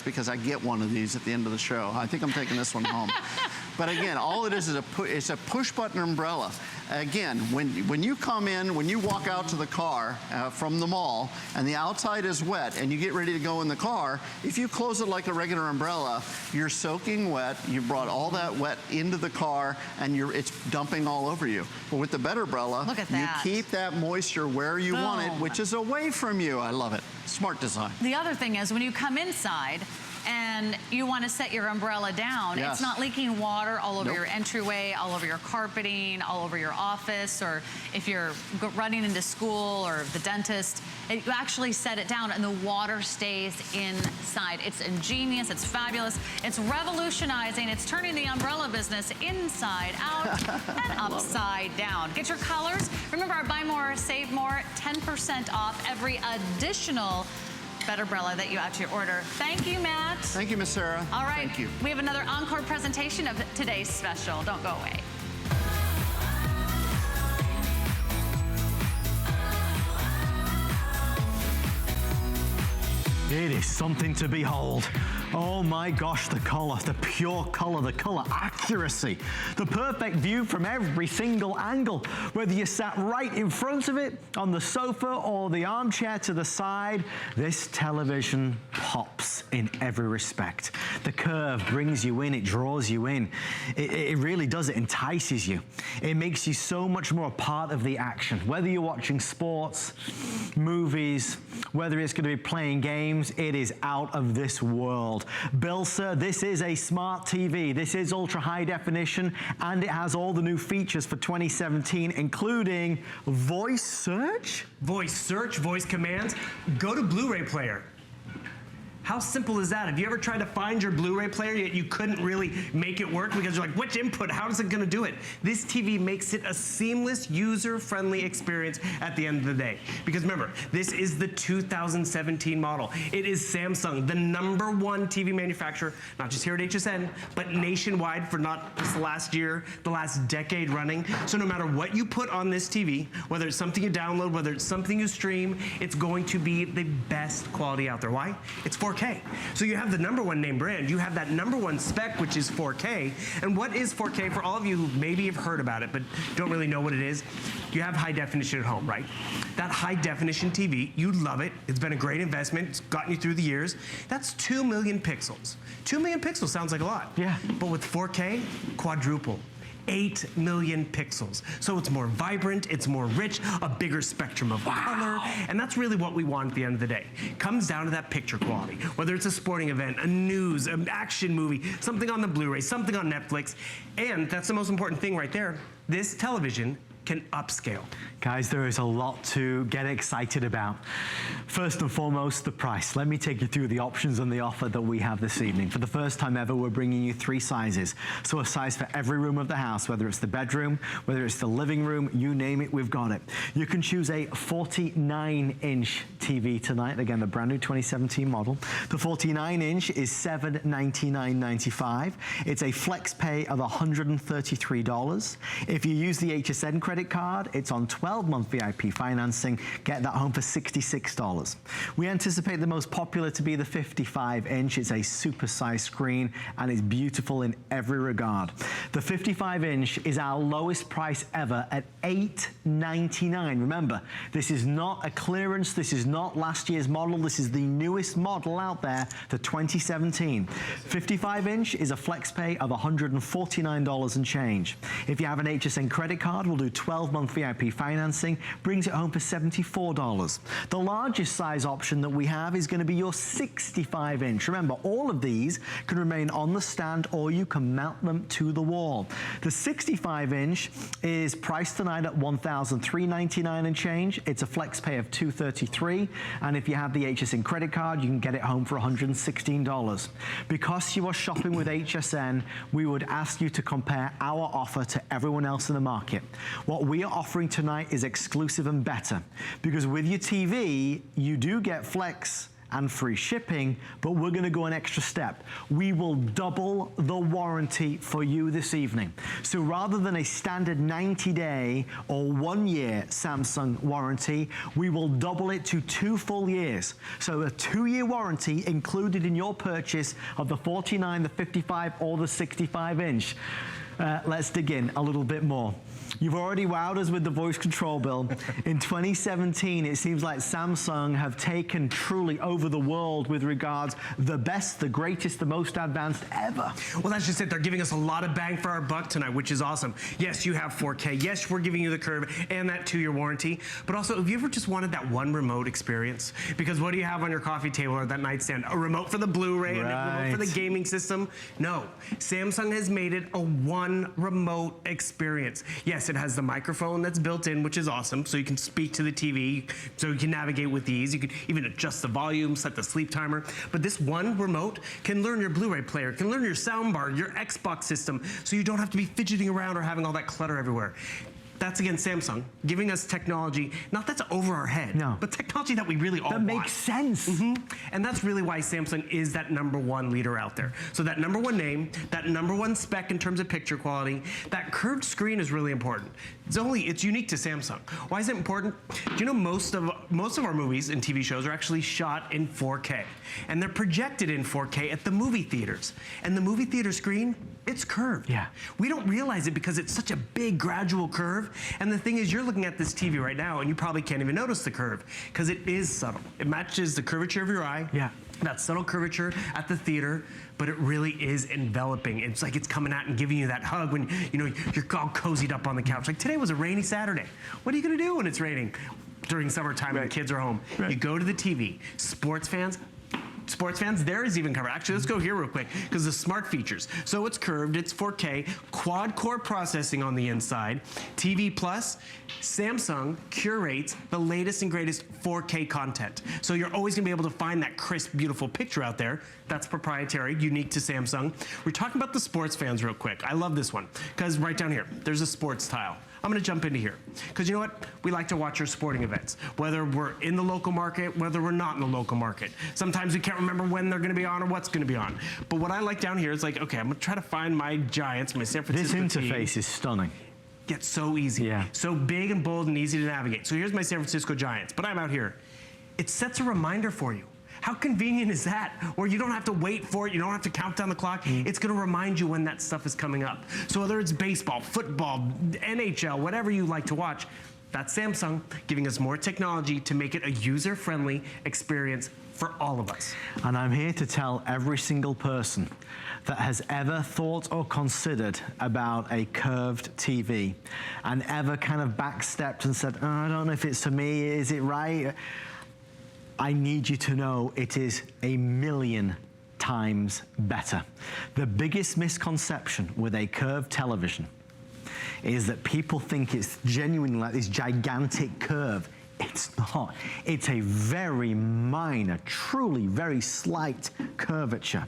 because I get one of these at the end of the show. I think I'm taking this one home. But again, all it is it's a push-button umbrella. Again, when you come in, when you walk out to the car from the mall, and the outside is wet, and you get ready to go in the car, if you close it like a regular umbrella, you're soaking wet, you brought all that wet into the car, and it's dumping all over you. But with the better umbrella, look at that. You keep that moisture where you want it, which is away from you. I love it. Smart design. The other thing is, when you come inside, and you want to set your umbrella down, it's not leaking water all over your entryway, all over your carpeting, all over your office, or if you're running into school or the dentist, you actually set it down and the water stays inside. It's ingenious, it's fabulous, it's revolutionizing, it's turning the umbrella business inside out and upside down. Get your colors. Remember our buy more, save more, 10% off every additional Better Brella that you add to your order. Thank you, Matt. Thank you, Miss Sarah. All right. Thank you. We have another encore presentation of today's special. Don't go away. It is something to behold. Oh my gosh, the color, the pure color, the color accuracy, the perfect view from every single angle, whether you sat right in front of it, on the sofa, or the armchair to the side, this television pops in every respect. The curve brings you in, it draws you in. It really does, it entices you. It makes you so much more a part of the action. Whether you're watching sports, movies, whether it's going to be playing games, it is out of this world. Bill, sir, this is a smart TV. This is ultra high definition, and it has all the new features for 2017, including voice search. Voice search, voice commands. Go to Blu-ray player. How simple is that? Have you ever tried to find your Blu-ray player yet you couldn't really make it work because you're like, which input, how is it gonna do it? This TV makes it a seamless, user-friendly experience at the end of the day. Because remember, this is the 2017 model. It is Samsung, the #1 TV manufacturer, not just here at HSN, but nationwide for not just the last year, the last decade running. So no matter what you put on this TV, whether it's something you download, whether it's something you stream, it's going to be the best quality out there. Why? It's 4K. So you have the #1 name brand, you have that #1 spec, which is 4K. And what is 4K? For all of you who maybe have heard about it, but don't really know what it is, you have high definition at home, right? That high definition TV, you love it. It's been a great investment. It's gotten you through the years. That's 2 million pixels. 2 million pixels sounds like a lot. Yeah. But with 4K, quadruple. 8 million pixels. So it's more vibrant, it's more rich, a bigger spectrum of color, and that's really what we want at the end of the day. Comes down to that picture quality. Whether it's a sporting event, a news, an action movie, something on the Blu-ray, something on Netflix, and that's the most important thing right there, this television can upscale. Guys, there is a lot to get excited about. First and foremost, the price. Let me take you through the options and the offer that we have this evening. For the first time ever, we're bringing you 3 sizes. So a size for every room of the house, whether it's the bedroom, whether it's the living room, you name it, we've got it. You can choose a 49-inch TV tonight. Again, the brand new 2017 model. The 49-inch is $799.95. It's a flex pay of $133. If you use the HSN credit card, it's on 12-month VIP financing. Get that home for $66. We anticipate the most popular to be the 55-inch. It's a super-sized screen, and it's beautiful in every regard. The 55-inch is our lowest price ever at $899. Remember, this is not a clearance. This is not last year's model. This is the newest model out there, the 2017. 55-inch is a flex pay of $149 and change. If you have an HSN credit card, we'll do 12-month VIP financing, brings it home for $74. The largest size option that we have is going to be your 65-inch. Remember, all of these can remain on the stand, or you can mount them to the wall. The 65-inch is priced tonight at $1,399 and change. It's a flex pay of $233, and if you have the HSN credit card, you can get it home for $116. Because you are shopping with HSN, we would ask you to compare our offer to everyone else in the market. What we are offering tonight is exclusive and better, because with your TV, you do get flex and free shipping, but we're gonna go an extra step. We will double the warranty for you this evening. So rather than a standard 90-day or 1-year Samsung warranty, we will double it to 2 full years. So a 2-year warranty included in your purchase of the 49, the 55, or the 65-inch. Let's dig in a little bit more. You've already wowed us with the voice control, Bill. In 2017, it seems like Samsung have taken truly over the world with regards the best, the greatest, the most advanced ever. Well, that's just it. They're giving us a lot of bang for our buck tonight, which is awesome. Yes, you have 4K. Yes, we're giving you the curve and that 2-year warranty. But also, have you ever just wanted that one remote experience? Because what do you have on your coffee table or that nightstand? A remote for the Blu-ray and a remote for the gaming system? No. Samsung has made it a one remote experience. Yes, it has the microphone that's built in, which is awesome, so you can speak to the TV, so you can navigate with ease. You can even adjust the volume, set the sleep timer. But this one remote can learn your Blu-ray player, can learn your soundbar, your Xbox system, so you don't have to be fidgeting around or having all that clutter everywhere. That's, again, Samsung giving us technology, not that's over our head, no, but technology that we really all want. That makes sense. And that's really why Samsung is that #1 leader out there. So that #1 name, that #1 spec in terms of picture quality, that curved screen is really important. It's unique to Samsung. Why is it important? Do you know most of our movies and TV shows are actually shot in 4K, and they're projected in 4K at the movie theaters. And the movie theater screen, it's curved. Yeah. We don't realize it because it's such a big gradual curve. And the thing is, you're looking at this TV right now and you probably can't even notice the curve because it is subtle. It matches the curvature of your eye. Yeah. That subtle curvature at the theater, but it really is enveloping. It's like it's coming out and giving you that hug when you're all cozied up on the couch. Like today was a rainy Saturday. What are you gonna do when it's raining? During summertime when the kids are home. You go to the TV. Sports fans, there is even covered. Actually, let's go here real quick because the smart features. So it's curved, it's 4K, quad-core processing on the inside, TV Plus. Samsung curates the latest and greatest 4K content. So you're always gonna be able to find that crisp, beautiful picture out there. That's proprietary, unique to Samsung. We're talking about the sports fans real quick. I love this one because right down here, there's a sports tile. I'm gonna jump into here. Because you know what? We like to watch our sporting events, whether we're in the local market, whether we're not in the local market. Sometimes we can't remember when they're gonna be on or what's gonna be on. But what I like down here is like, okay, I'm gonna try to find my Giants, my San Francisco This team. interface is stunning. Gets so easy. Yeah. So big and bold and easy to navigate. So here's my San Francisco Giants, but I'm out here. It sets a reminder for you. How convenient is that? Where you don't have to wait for it, you don't have to count down the clock. It's gonna remind you when that stuff is coming up. So whether it's baseball, football, NHL, whatever you like to watch, that's Samsung giving us more technology to make it a user-friendly experience for all of us. And I'm here to tell every single person that has ever thought or considered about a curved TV and ever kind of backstepped and said, oh, I don't know if it's for me, is it right? I need you to know it is 1,000,000 times better. The biggest misconception with a curved television is that people think it's genuinely like this gigantic curve. It's not. It's a very minor, truly very slight curvature.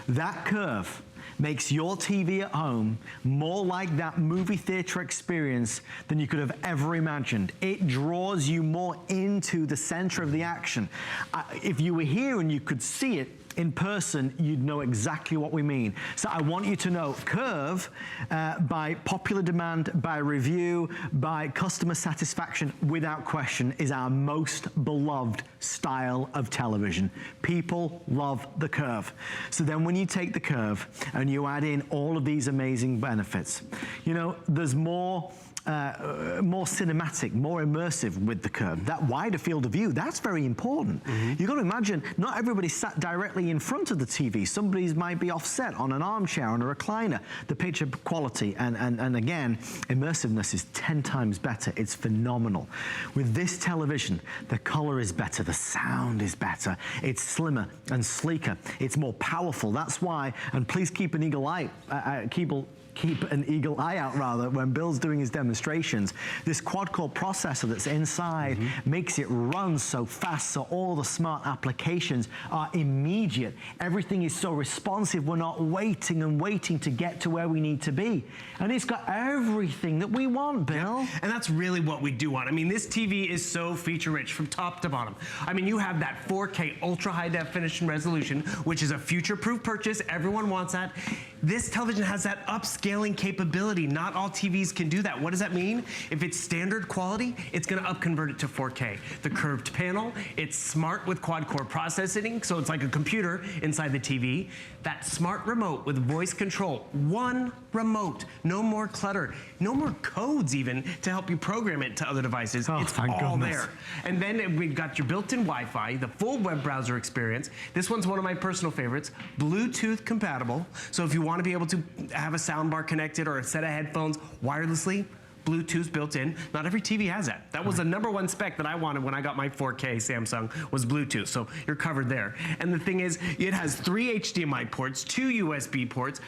That curve makes your TV at home more like that movie theater experience than you could have ever imagined. It draws you more into the center of the action. If you were here and you could see it in person, you'd know exactly what we mean. So I want you to know, Curve, by popular demand, by review, by customer satisfaction, without question, is our most beloved style of television. People love the Curve. So then when you take the Curve and you add in all of these amazing benefits, you know, there's more cinematic, more immersive with the Curve. That wider field of view, that's very important. You've got to imagine, not everybody sat directly in front of the TV. Somebody might be offset on an armchair, on a recliner. The picture quality and again, immersiveness is 10 times better. It's phenomenal. With this television, the color is better, the sound is better, it's slimmer and sleeker, it's more powerful. That's why, and please keep an eagle eye, keep an eagle eye out, rather, when Bill's doing his demonstrations. This quad-core processor that's inside makes it run so fast, so all the smart applications are immediate. Everything is so responsive. We're not waiting and waiting to get to where we need to be. And it's got everything that we want, Bill. Yep. And that's really what we do want. I mean, this TV is so feature-rich from top to bottom. I mean, you have that 4K ultra high definition resolution, which is a future-proof purchase. Everyone wants that. This television has that upscaling capability. Not all TVs can do that. What does that mean? If it's standard quality, it's going to upconvert it to 4K. The curved panel, it's smart with quad-core processing, so it's like a computer inside the TV. That smart remote with voice control. One remote. No more clutter. No more codes even to help you program it to other devices. Oh, it's all there. And then we've got your built-in Wi-Fi, the full web browser experience. This one's one of my personal favorites. Bluetooth compatible. So if you want to be able to have a soundbar connected or a set of headphones wirelessly, Bluetooth built in. Not every TV has that. That was the #1 spec that I wanted when I got my 4K Samsung, was Bluetooth. So you're covered there. And the thing is, it has 3 HDMI ports, 2 USB ports,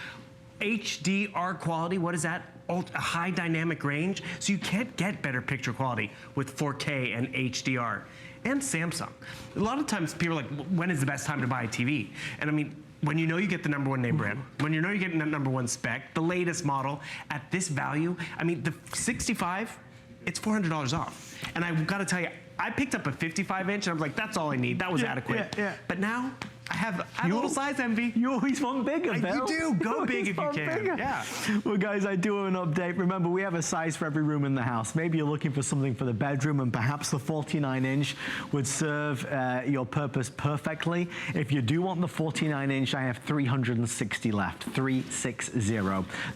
HDR quality. What is that? A high dynamic range. So you can't get better picture quality with 4K and HDR. And Samsung. A lot of times people are like, when is the best time to buy a TV? And I mean, when you know you get the #1 name brand, when you know you're getting that #1 spec, the latest model at this value, I mean, the 65, it's $400 off. And I've got to tell you, I picked up a 55-inch, and I was like, that's all I need. That was adequate. Yeah. But now, I have a little size envy. You always want bigger, Bill. You do. Go big if you can. Bigger. Yeah. Well, guys, I do have an update. Remember, we have a size for every room in the house. Maybe you're looking for something for the bedroom, and perhaps the 49-inch would serve your purpose perfectly. If you do want the 49-inch, I have 360 left. 360.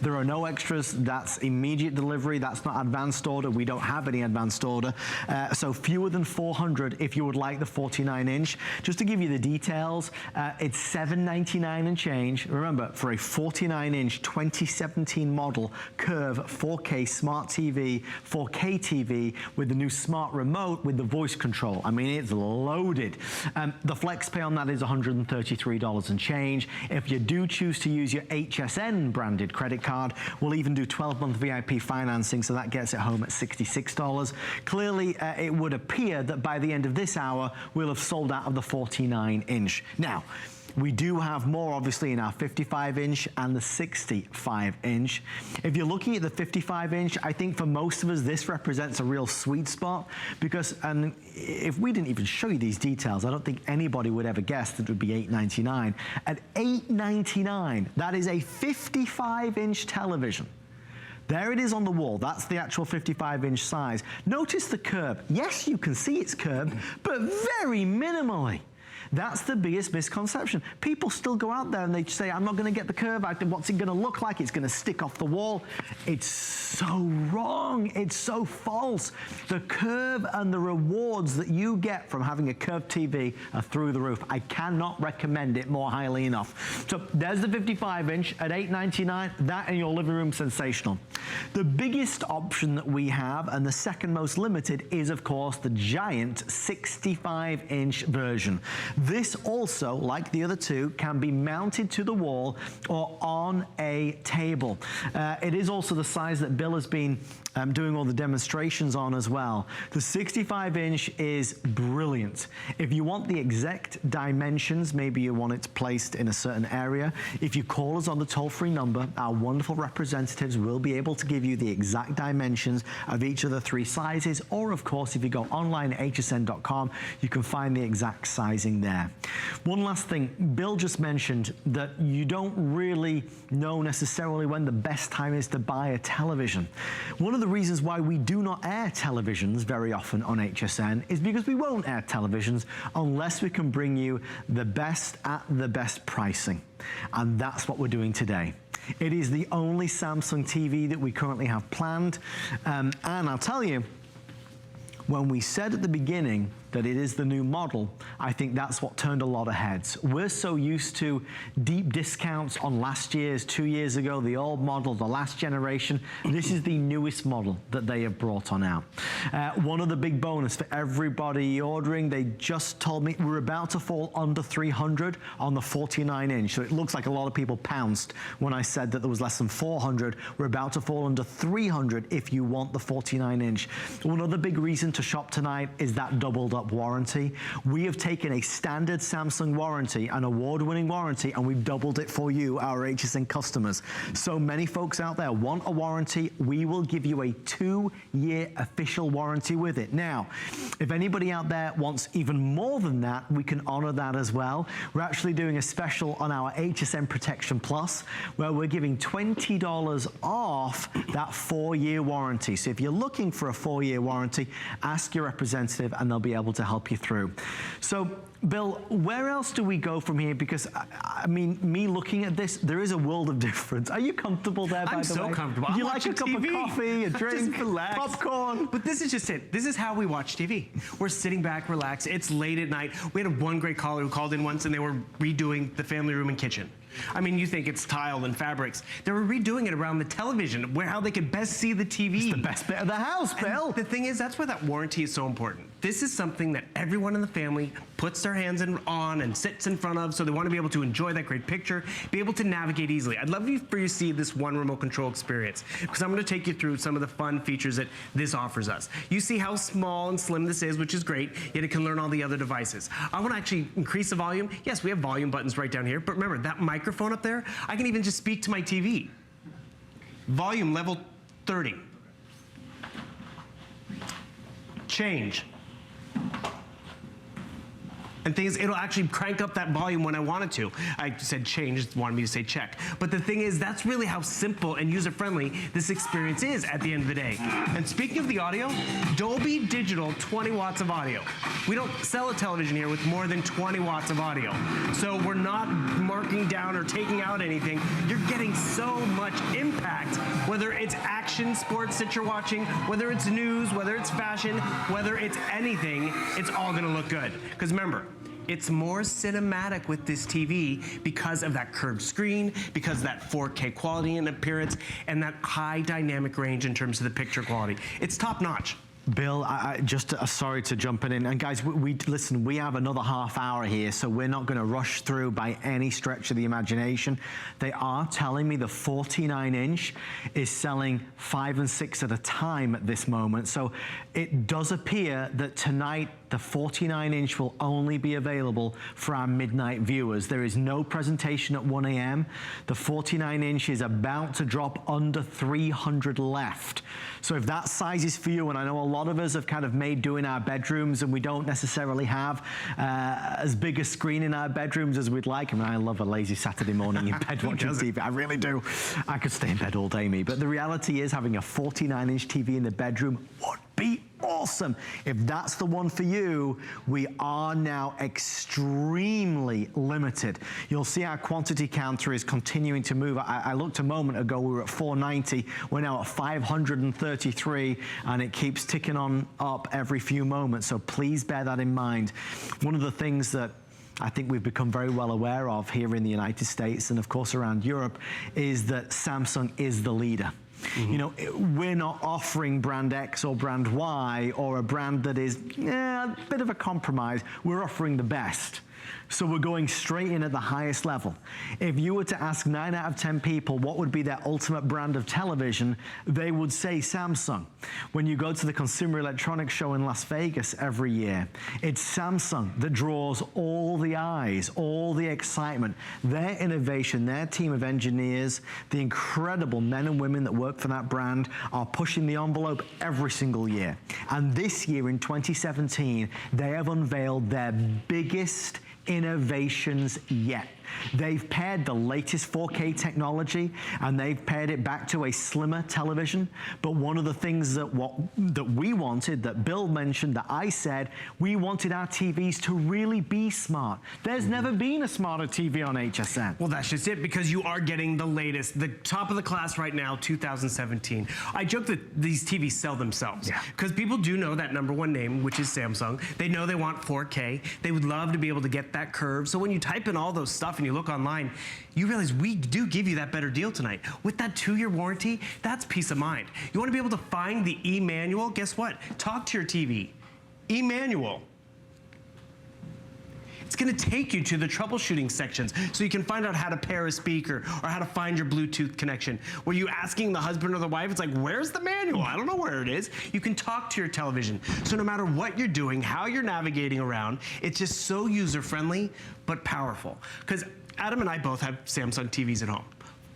There are no extras. That's immediate delivery. That's not advanced order. We don't have any advanced order. So fewer than 400 if you would like the 49-inch. Just to give you the details, it's $799 and change. Remember, for a 49-inch 2017 model Curve 4K smart TV, 4K TV with the new smart remote with the voice control. I mean, it's loaded. The flex pay on that is $133 and change. If you do choose to use your HSN branded credit card, we'll even do 12-month VIP financing, so that gets it home at $66. Clearly, it would appear that by the end of this hour, we'll have sold out of the 49-inch. Now, we do have more, obviously, in our 55-inch and the 65-inch. If you're looking at the 55-inch, I think for most of us, this represents a real sweet spot because, and if we didn't even show you these details, I don't think anybody would ever guess that it would be $899. At $899, that is a 55-inch television. There it is on the wall. That's the actual 55-inch size. Notice the curve. Yes, you can see it's curved, but very minimally. That's the biggest misconception. People still go out there and they say, I'm not going to get the curve. What's it going to look like? It's going to stick off the wall. It's so wrong. It's so false. The curve and the rewards that you get from having a curved TV are through the roof. I cannot recommend it more highly enough. So there's the 55-inch at $899. That in your living room, sensational. The biggest option that we have, and the second most limited, is of course the giant 65-inch version. This also, like the other two, can be mounted to the wall or on a table. It is also the size that Bill has been doing all the demonstrations on as well. The 65-inch is brilliant. If you want the exact dimensions, maybe you want it placed in a certain area, if you call us on the toll-free number, our wonderful representatives will be able to give you the exact dimensions of each of the 3 sizes, or of course, if you go online at hsn.com, you can find the exact sizing there. One last thing, Bill just mentioned that you don't really know necessarily when the best time is to buy a television. One of the reasons why we do not air televisions very often on HSN is because we won't air televisions unless we can bring you the best at the best pricing. And that's what we're doing today. It is the only Samsung TV that we currently have planned. And I'll tell you, when we said at the beginning that it is the new model, I think that's what turned a lot of heads. We're so used to deep discounts on last year's, 2 years ago, the old model, the last generation. This is the newest model that they have brought on out. One of the big bonus for everybody ordering, they just told me we're about to fall under 300 on the 49-inch. So it looks like a lot of people pounced when I said that there was less than 400. We're about to fall under 300 if you want the 49-inch. One other big reason to shop tonight is that doubled up warranty. We have taken a standard Samsung warranty, an award-winning warranty, and we've doubled it for you, our HSN customers. So many folks out there want a warranty. We will give you a 2-year official warranty with it. Now, if anybody out there wants even more than that, we can honor that as well. We're actually doing a special on our HSN Protection Plus, where we're giving $20 off that 4-year warranty. So if you're looking for a 4-year warranty, ask your representative and they'll be able to help you through. So, Bill, where else do we go from here? Because, I mean, me looking at this, there is a world of difference. Are you comfortable there, by the way? I'm so comfortable. You like a cup of coffee, a drink, just relax. popcorn? But this is just it. This is how we watch TV. We're sitting back, relaxed. It's late at night. We had one great caller who called in once and they were redoing the family room and kitchen. I mean, you think it's tile and fabrics. They were redoing it around the television, how they could best see the TV. It's the best bit of the house, Bill. And the thing is, that's why that warranty is so important. This is something that everyone in the family puts their hands on and sits in front of, so they want to be able to enjoy that great picture, be able to navigate easily. I'd love for you to see this one remote control experience, because I'm going to take you through some of the fun features that this offers us. You see how small and slim this is, which is great, yet it can learn all the other devices. I want to actually increase the volume. Yes, we have volume buttons right down here, but remember, that microphone up there, I can even just speak to my TV. Volume level 30. Change. And things, it'll actually crank up that volume when I wanted to. I said change, it wanted me to say check. But the thing is, that's really how simple and user-friendly this experience is at the end of the day. And speaking of the audio, Dolby Digital 20 watts of audio. We don't sell a television here with more than 20 watts of audio. So we're not marking down or taking out anything. You're getting so much impact, whether it's action sports that you're watching, whether it's news, whether it's fashion, whether it's anything, it's all gonna look good. Because remember, it's more cinematic with this TV because of that curved screen, because of that 4K quality and appearance, and that high dynamic range in terms of the picture quality. It's top notch. Bill, I just sorry to jump in. And guys, listen, we have another half hour here, so we're not going to rush through by any stretch of the imagination. They are telling me the 49-inch is selling 5 and 6 at a time at this moment. So it does appear that tonight the 49-inch will only be available for our midnight viewers. There is no presentation at 1 a.m. The 49-inch is about to drop under 300 left. So if that size is for you, and I know a lot of us have kind of made do in our bedrooms and we don't necessarily have as big a screen in our bedrooms as we'd like. I mean, I love a lazy Saturday morning in bed watching TV. I really do. I could stay in bed all day, me. But the reality is having a 49-inch TV in the bedroom would be awesome. If that's the one for you, we are now extremely limited. You'll see our quantity counter is continuing to move. I looked a moment ago, we were at 490. We're now at 533, and it keeps ticking on up every few moments. So please bear that in mind. One of the things that I think we've become very well aware of here in the United States and of course around Europe is that Samsung is the leader. Mm-hmm. You know, we're not offering brand X or brand Y or a brand that is a bit of a compromise. We're offering the best. So we're going straight in at the highest level. If you were to ask 9 out of 10 people what would be their ultimate brand of television, they would say Samsung. When you go to the Consumer Electronics Show in Las Vegas every year, it's Samsung that draws all the eyes, all the excitement. Their innovation, their team of engineers, the incredible men and women that work for that brand are pushing the envelope every single year. And this year in 2017, they have unveiled their biggest innovations yet. They've paired the latest 4K technology, and they've paired it back to a slimmer television. But one of the things that we wanted, that Bill mentioned, that I said, we wanted our TVs to really be smart. There's never been a smarter TV on HSN. Well, that's just it, because you are getting the latest, the top of the class right now, 2017. I joke that these TVs sell themselves, because people do know that #1 name, which is Samsung. They know they want 4K. They would love to be able to get that curve. So when you type in all those stuff and you look online, you realize we do give you that better deal tonight. With that 2-year warranty, that's peace of mind. You want to be able to find the e-manual? Guess what? Talk to your TV. E-manual. It's going to take you to the troubleshooting sections so you can find out how to pair a speaker or how to find your Bluetooth connection. Were you asking the husband or the wife? It's like, where's the manual? I don't know where it is. You can talk to your television. So no matter what you're doing, how you're navigating around, it's just so user-friendly but powerful. Because Adam and I both have Samsung TVs at home.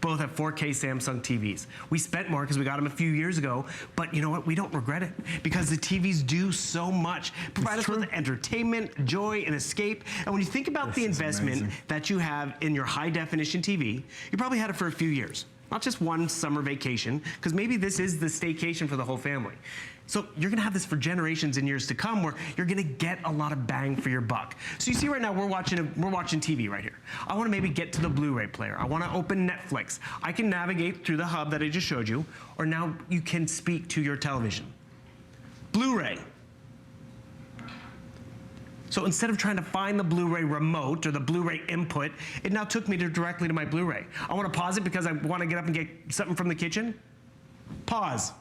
Both have 4K Samsung TVs. We spent more because we got them a few years ago, but you know what? We don't regret it, because the TVs do so much. Provide us with entertainment, joy, and escape. And when you think about the investment that you have in your high-definition TV, you probably had it for a few years. Not just one summer vacation, because maybe this is the staycation for the whole family. So you're gonna have this for generations and years to come, where you're gonna get a lot of bang for your buck. So you see right now, we're watching TV right here. I wanna maybe get to the Blu-ray player. I wanna open Netflix. I can navigate through the hub that I just showed you, or now you can speak to your television. Blu-ray. So instead of trying to find the Blu-ray remote or the Blu-ray input, it now took me directly to my Blu-ray. I wanna pause it because I wanna get up and get something from the kitchen. Pause.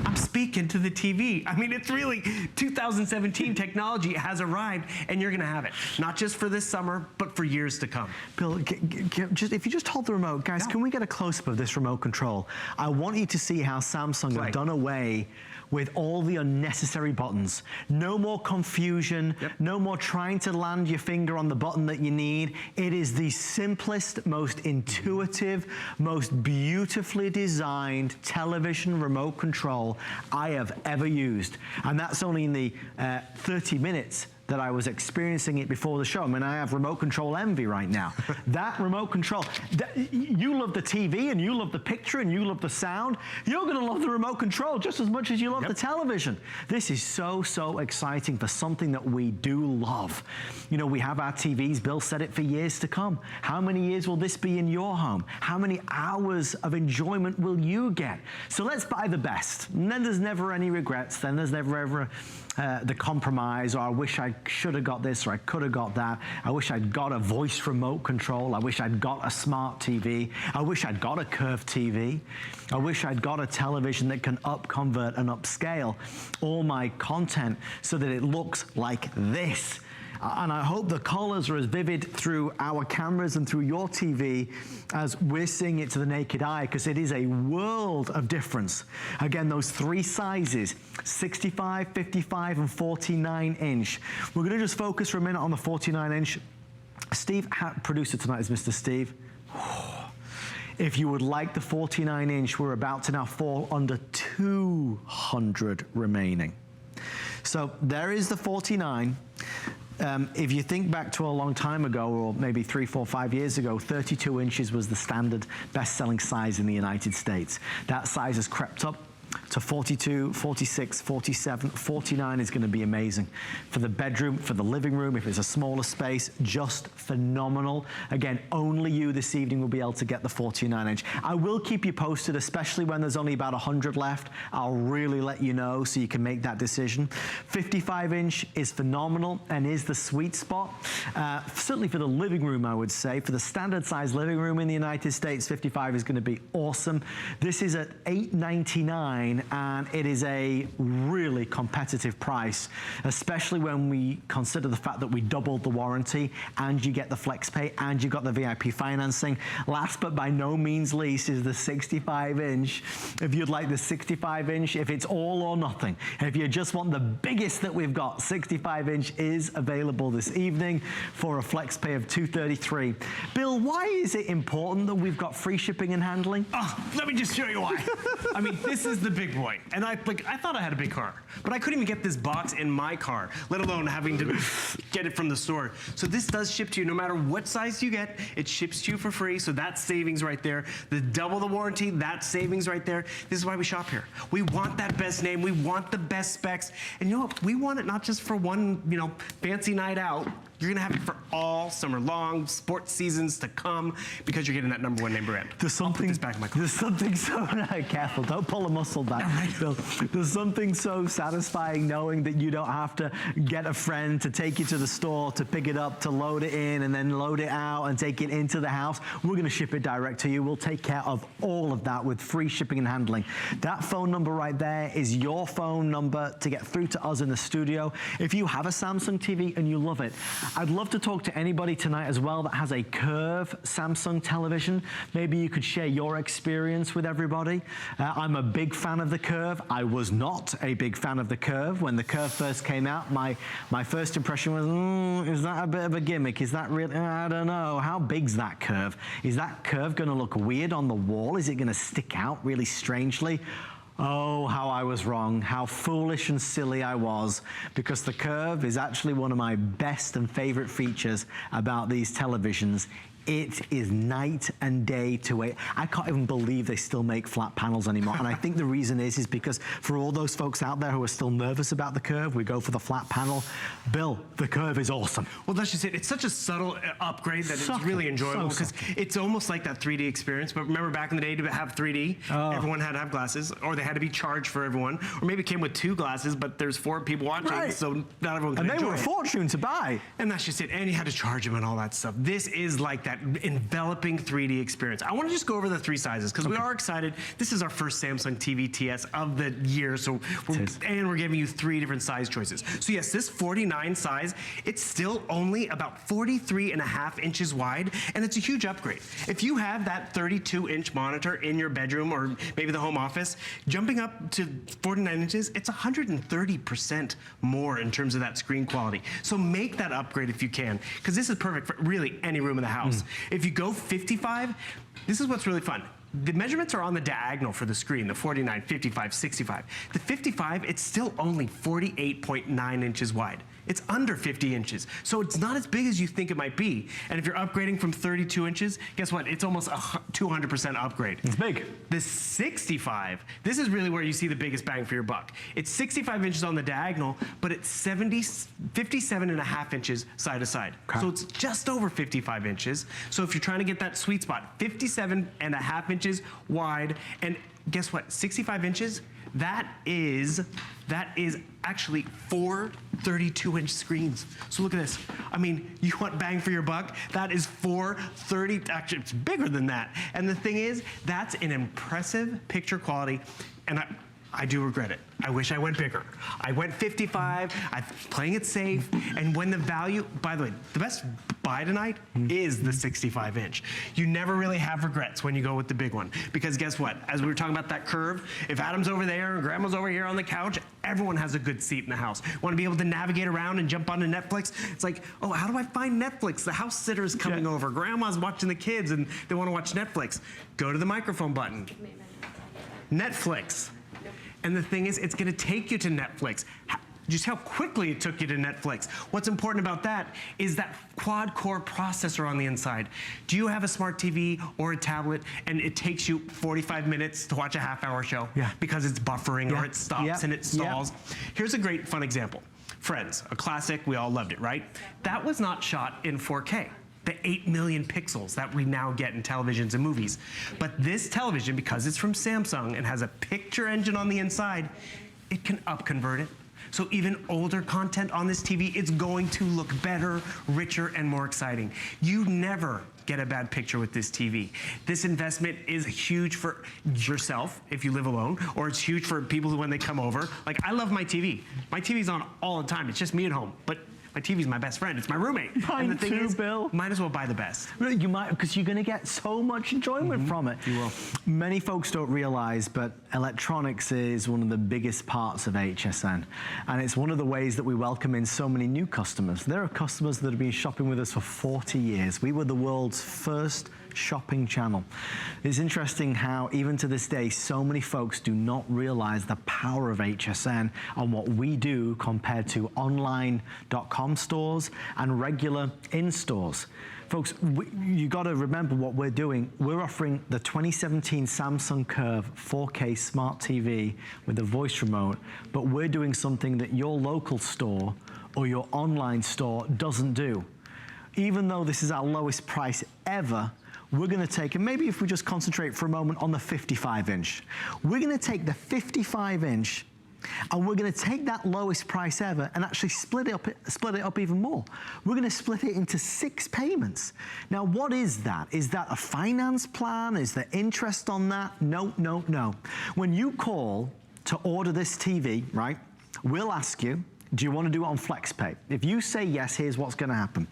I'm speaking to the TV. I mean, it's really 2017 technology has arrived, and you're gonna have it. Not just for this summer, but for years to come. Bill, if you just hold the remote, guys, can we get a close-up of this remote control? I want you to see how Samsung have done away with all the unnecessary buttons. No more confusion, no more trying to land your finger on the button that you need. It is the simplest, most intuitive, most beautifully designed television remote control I have ever used. And that's only in the 30 minutes that I was experiencing it before the show. I mean, I have remote control envy right now. That remote control, you love the TV and you love the picture and you love the sound. You're gonna love the remote control just as much as you love the television. This is so, so exciting for something that we do love. You know, we have our TVs, Bill said it, for years to come. How many years will this be in your home? How many hours of enjoyment will you get? So let's buy the best. And then there's never any regrets. Then there's never ever the compromise, or I wish I should have got this, or I could have got that. I wish I'd got a voice remote control. I wish I'd got a smart TV. I wish I'd got a curved TV. I wish I'd got a television that can convert and upscale all my content so that it looks like this. And I hope the colors are as vivid through our cameras and through your TV as we're seeing it to the naked eye, because it is a world of difference. Again, those 3 sizes, 65, 55, and 49 inch. We're gonna just focus for a minute on the 49 inch. Steve, producer tonight is Mr. Steve. If you would like the 49 inch, we're about to now fall under 200 remaining. So there is the 49. If you think back to a long time ago, or maybe 3, 4, 5 years ago, 32 inches was the standard best-selling size in the United States. That size has crept up to 42, 46, 47, 49 is going to be amazing. For the bedroom, for the living room, if it's a smaller space, just phenomenal. Again, only you this evening will be able to get the 49 inch. I will keep you posted, especially when there's only about 100 left. I'll really let you know so you can make that decision. 55 inch is phenomenal and is the sweet spot. Certainly for the living room, I would say. For the standard size living room in the United States, 55 is going to be awesome. This is at $899. And it is a really competitive price, especially when we consider the fact that we doubled the warranty and you get the flex pay and you got the VIP financing. Last but by no means least is the 65 inch. If you'd like the 65 inch, if it's all or nothing, if you just want the biggest that we've got, 65 inch is available this evening for a flex pay of $233. Bill, why is it important that we've got free shipping and handling? Oh, let me just show you why. I mean, this is the a big boy, and I thought I had a big car, but I couldn't even get this box in my car, let alone having to get it from the store. So this does ship to you no matter what size you get. It ships to you for free, so that's savings right there. The double the warranty, that's savings right there. This is why we shop here. We want that best name, we want the best specs, and you know what? We want it not just for one, fancy night out. You're gonna have it for all summer long, sports seasons to come, because you're getting that #1 name brand. There's something, I'll put this back in my car. There's something so careful. Don't pull a muscle back, Bill. There's something so satisfying knowing that you don't have to get a friend to take you to the store to pick it up, to load it in, and then load it out and take it into the house. We're gonna ship it direct to you. We'll take care of all of that with free shipping and handling. That phone number right there is your phone number to get through to us in the studio. If you have a Samsung TV and you love it, I'd love to talk to anybody tonight as well that has a Curve Samsung television. Maybe you could share your experience with everybody. I'm a big fan of the Curve. I was not a big fan of the Curve. When the Curve first came out, my first impression was, is that a bit of a gimmick? Is that really, I don't know. How big's that Curve? Is that Curve gonna look weird on the wall? Is it gonna stick out really strangely? Oh, how I was wrong, how foolish and silly I was, because the Curve is actually one of my best and favorite features about these televisions. It is night and day to it. I can't even believe they still make flat panels anymore. And I think the reason is because for all those folks out there who are still nervous about the Curve, we go for the flat panel. Bill, the Curve is awesome. Well, that's just it. It's such a subtle upgrade that it's really enjoyable, because it's almost like that 3D experience. But remember back in the day, to have 3D, everyone had to have glasses, or they had to be charged for everyone, or maybe it came with 2 glasses, but there's 4 people watching, so not everyone could enjoy it. And they were a fortune to buy. And that's just it. And you had to charge them and all that stuff. This is like that enveloping 3D experience. I want to just go over the 3 sizes, because we are excited. This is our first Samsung TV TS of the year, so we're giving you 3 different size choices. So yes, this 49 size, it's still only about 43.5 inches wide, and it's a huge upgrade. If you have that 32-inch monitor in your bedroom or maybe the home office, jumping up to 49 inches, it's 130% more in terms of that screen quality. So make that upgrade if you can, because this is perfect for really any room in the house. If you go 55, this is what's really fun. The measurements are on the diagonal for the screen, the 49, 55, 65. The 55, it's still only 48.9 inches wide. It's under 50 inches. So it's not as big as you think it might be. And if you're upgrading from 32 inches, guess what? It's almost a 200% upgrade. It's big. The 65, this is really where you see the biggest bang for your buck. It's 65 inches on the diagonal, but it's 57.5 inches side to side. So it's just over 55 inches. So if you're trying to get that sweet spot, 57.5 inches wide, and guess what? 65 inches, that is actually 4 32-inch screens. So look at this. I mean, you want bang for your buck? That is 4 30, actually it's bigger than that. And the thing is, that's an impressive picture quality, and I do regret it. I wish I went bigger. I went 55, I'm playing it safe, and when the value, by the way, the best buy tonight is the 65-inch. You never really have regrets when you go with the big one, because guess what? As we were talking about that Curve, if Adam's over there and Grandma's over here on the couch, everyone has a good seat in the house. Want to be able to navigate around and jump onto Netflix? It's like, oh, how do I find Netflix? The house sitter's coming over. Grandma's watching the kids and they want to watch Netflix. Go to the microphone button. Netflix. And the thing is, it's going to take you to Netflix. Just how quickly it took you to Netflix. What's important about that is that quad-core processor on the inside. Do you have a smart TV or a tablet and it takes you 45 minutes to watch a half-hour show because it's buffering or it stops and it stalls? Here's a great fun example. Friends, a classic, we all loved it, right? That was not shot in 4K. The 8 million pixels that we now get in televisions and movies. But this television, because it's from Samsung and has a picture engine on the inside, it can upconvert it. So even older content on this TV, it's going to look better, richer, and more exciting. You never get a bad picture with this TV. This investment is huge for yourself if you live alone, or it's huge for people who, when they come over. Like, I love my TV. My TV's on all the time. It's just me at home. But my TV's my best friend. It's my roommate. Mine and the thing too, is, Bill. Might as well buy the best. You might, because you're going to get so much enjoyment from it. You will. Many folks don't realize, but electronics is one of the biggest parts of HSN. And it's one of the ways that we welcome in so many new customers. There are customers that have been shopping with us for 40 years. We were the world's first shopping channel. It's interesting how even to this day, so many folks do not realize the power of HSN and what we do compared to online.com stores and regular in-stores. Folks, you got to remember what we're doing. We're offering the 2017 Samsung Curve 4K Smart TV with a voice remote, but we're doing something that your local store or your online store doesn't do. Even though this is our lowest price ever, we're going to take, and maybe if we just concentrate for a moment on the 55-inch, we're going to take the 55-inch and we're going to take that lowest price ever and actually split it up even more. We're going to split it into 6 payments. Now, what is that? Is that a finance plan? Is there interest on that? No, no, no. When you call to order this TV, right, we'll ask you, do you want to do it on FlexPay? If you say yes, here's what's going to happen.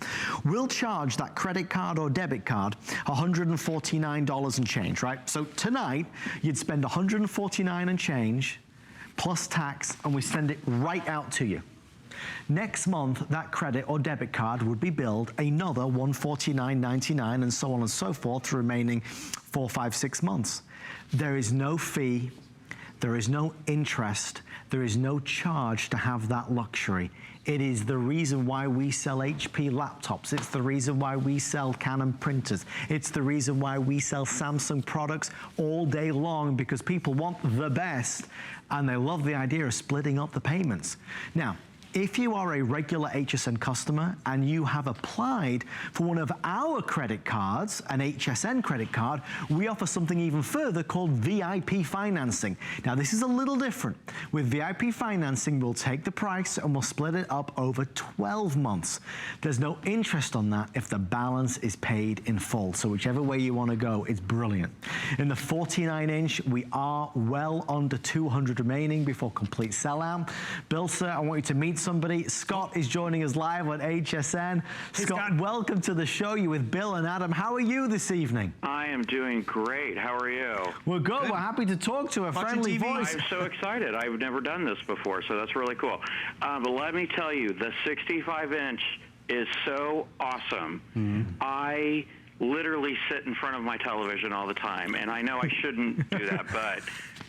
We'll charge that credit card or debit card $149 and change, right? So tonight, you'd spend $149 and change plus tax, and we send it right out to you. Next month, that credit or debit card would be billed another $149.99 and so on and so forth for the remaining 4, 5, 6 months. There is no fee, there is no interest, there is no charge to have that luxury. It is the reason why we sell HP laptops. It's the reason why we sell Canon printers. It's the reason why we sell Samsung products all day long, because people want the best and they love the idea of splitting up the payments. Now, if you are a regular HSN customer and you have applied for one of our credit cards, an HSN credit card, we offer something even further called VIP financing. Now, this is a little different. With VIP financing, we'll take the price and we'll split it up over 12 months. There's no interest on that if the balance is paid in full. So whichever way you want to go, it's brilliant. In the 49-inch, we are well under 200 remaining before complete sellout. Bill, sir, I want you to meet somebody. Scott is joining us live on HSN. Hey, Scott, welcome to the show. You're with Bill and Adam. How are you this evening? I am doing great. How are you? We're good. We're happy to talk to a friendly voice. I'm so excited. I've never done this before, so that's really cool. But let me tell you, the 65-inch is so awesome. I literally sit in front of my television all the time, and I know I shouldn't do that, but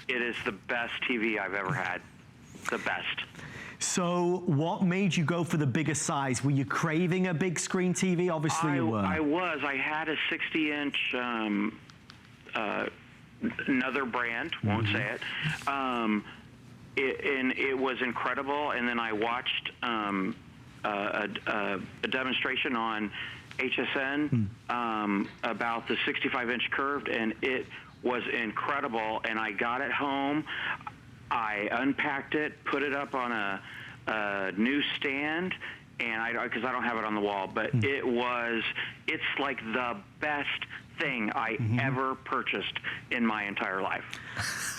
it is the best TV I've ever had. The best. So what made you go for the bigger size? Were you craving a big screen TV? Obviously you were. I was. I had a 60-inch, another brand, won't say it. And it was incredible. And then I watched a demonstration on HSN about the 65-inch curved, and it was incredible. And I got it home. I unpacked it, put it up on a new stand, and because I don't have it on the wall, but it's like the best thing I ever purchased in my entire life.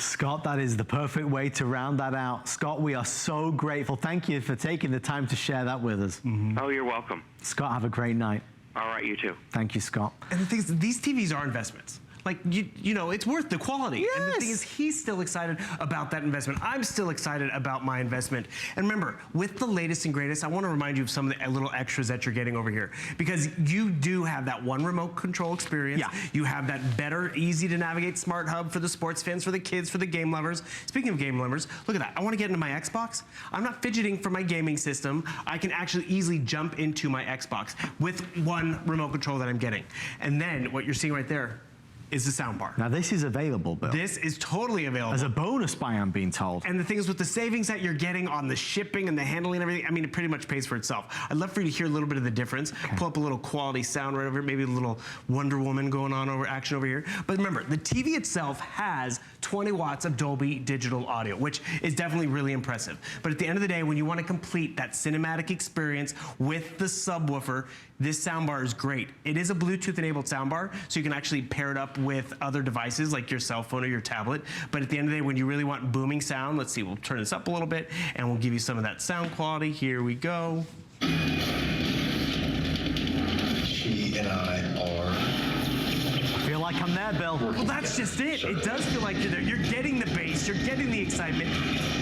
Scott, that is the perfect way to round that out. Scott, we are so grateful. Thank you for taking the time to share that with us. Oh, you're welcome. Scott, have a great night. All right, you too. Thank you, Scott. And the thing is, these TVs are investments. Like, you know, it's worth the quality. Yes. And the thing is, he's still excited about that investment. I'm still excited about my investment. And remember, with the latest and greatest, I want to remind you of some of the little extras that you're getting over here. Because you do have that one remote control experience. Yeah. You have that better, easy to navigate smart hub for the sports fans, for the kids, for the game lovers. Speaking of game lovers, look at that. I want to get into my Xbox. I'm not fidgeting for my gaming system. I can actually easily jump into my Xbox with one remote control that I'm getting. And then what you're seeing right there is the soundbar. Now this is available, Bill. This is totally available. As a bonus buy, I'm being told. And the thing is, with the savings that you're getting on the shipping and the handling and everything, I mean, it pretty much pays for itself. I'd love for you to hear a little bit of the difference. Okay. Pull up a little quality sound right over here, maybe a little Wonder Woman going on action over here. But remember, the TV itself has 20 watts of Dolby digital audio, which is definitely really impressive. But at the end of the day, when you want to complete that cinematic experience with the subwoofer, this soundbar is great. It is a Bluetooth-enabled soundbar, so you can actually pair it up with other devices like your cell phone or your tablet. But at the end of the day, when you really want booming sound, let's see, we'll turn this up a little bit, and we'll give you some of that sound quality. Here we go. She and I are... I feel like I'm there, Bill. Well, that's just it. It does feel like you're there. You're getting the bass. You're getting the excitement.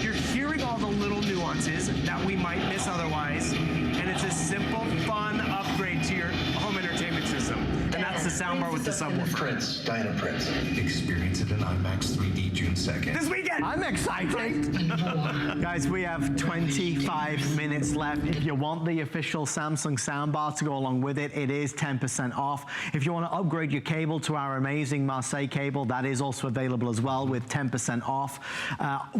You're hearing all the little nuances that we might miss otherwise. And it's a simple, fun upgrade to your home entertainment system. And that's the soundbar with the subwoofer. Prince, Dinah Prince. Experience it in IMAX 3D June 2nd. This weekend! I'm excited. Guys, we have 25 minutes left. If you want the official Samsung soundbar to go along with it, it is 10% off. If you want to upgrade your cable to our amazing Marseille cable, that is also available as well with 10% off.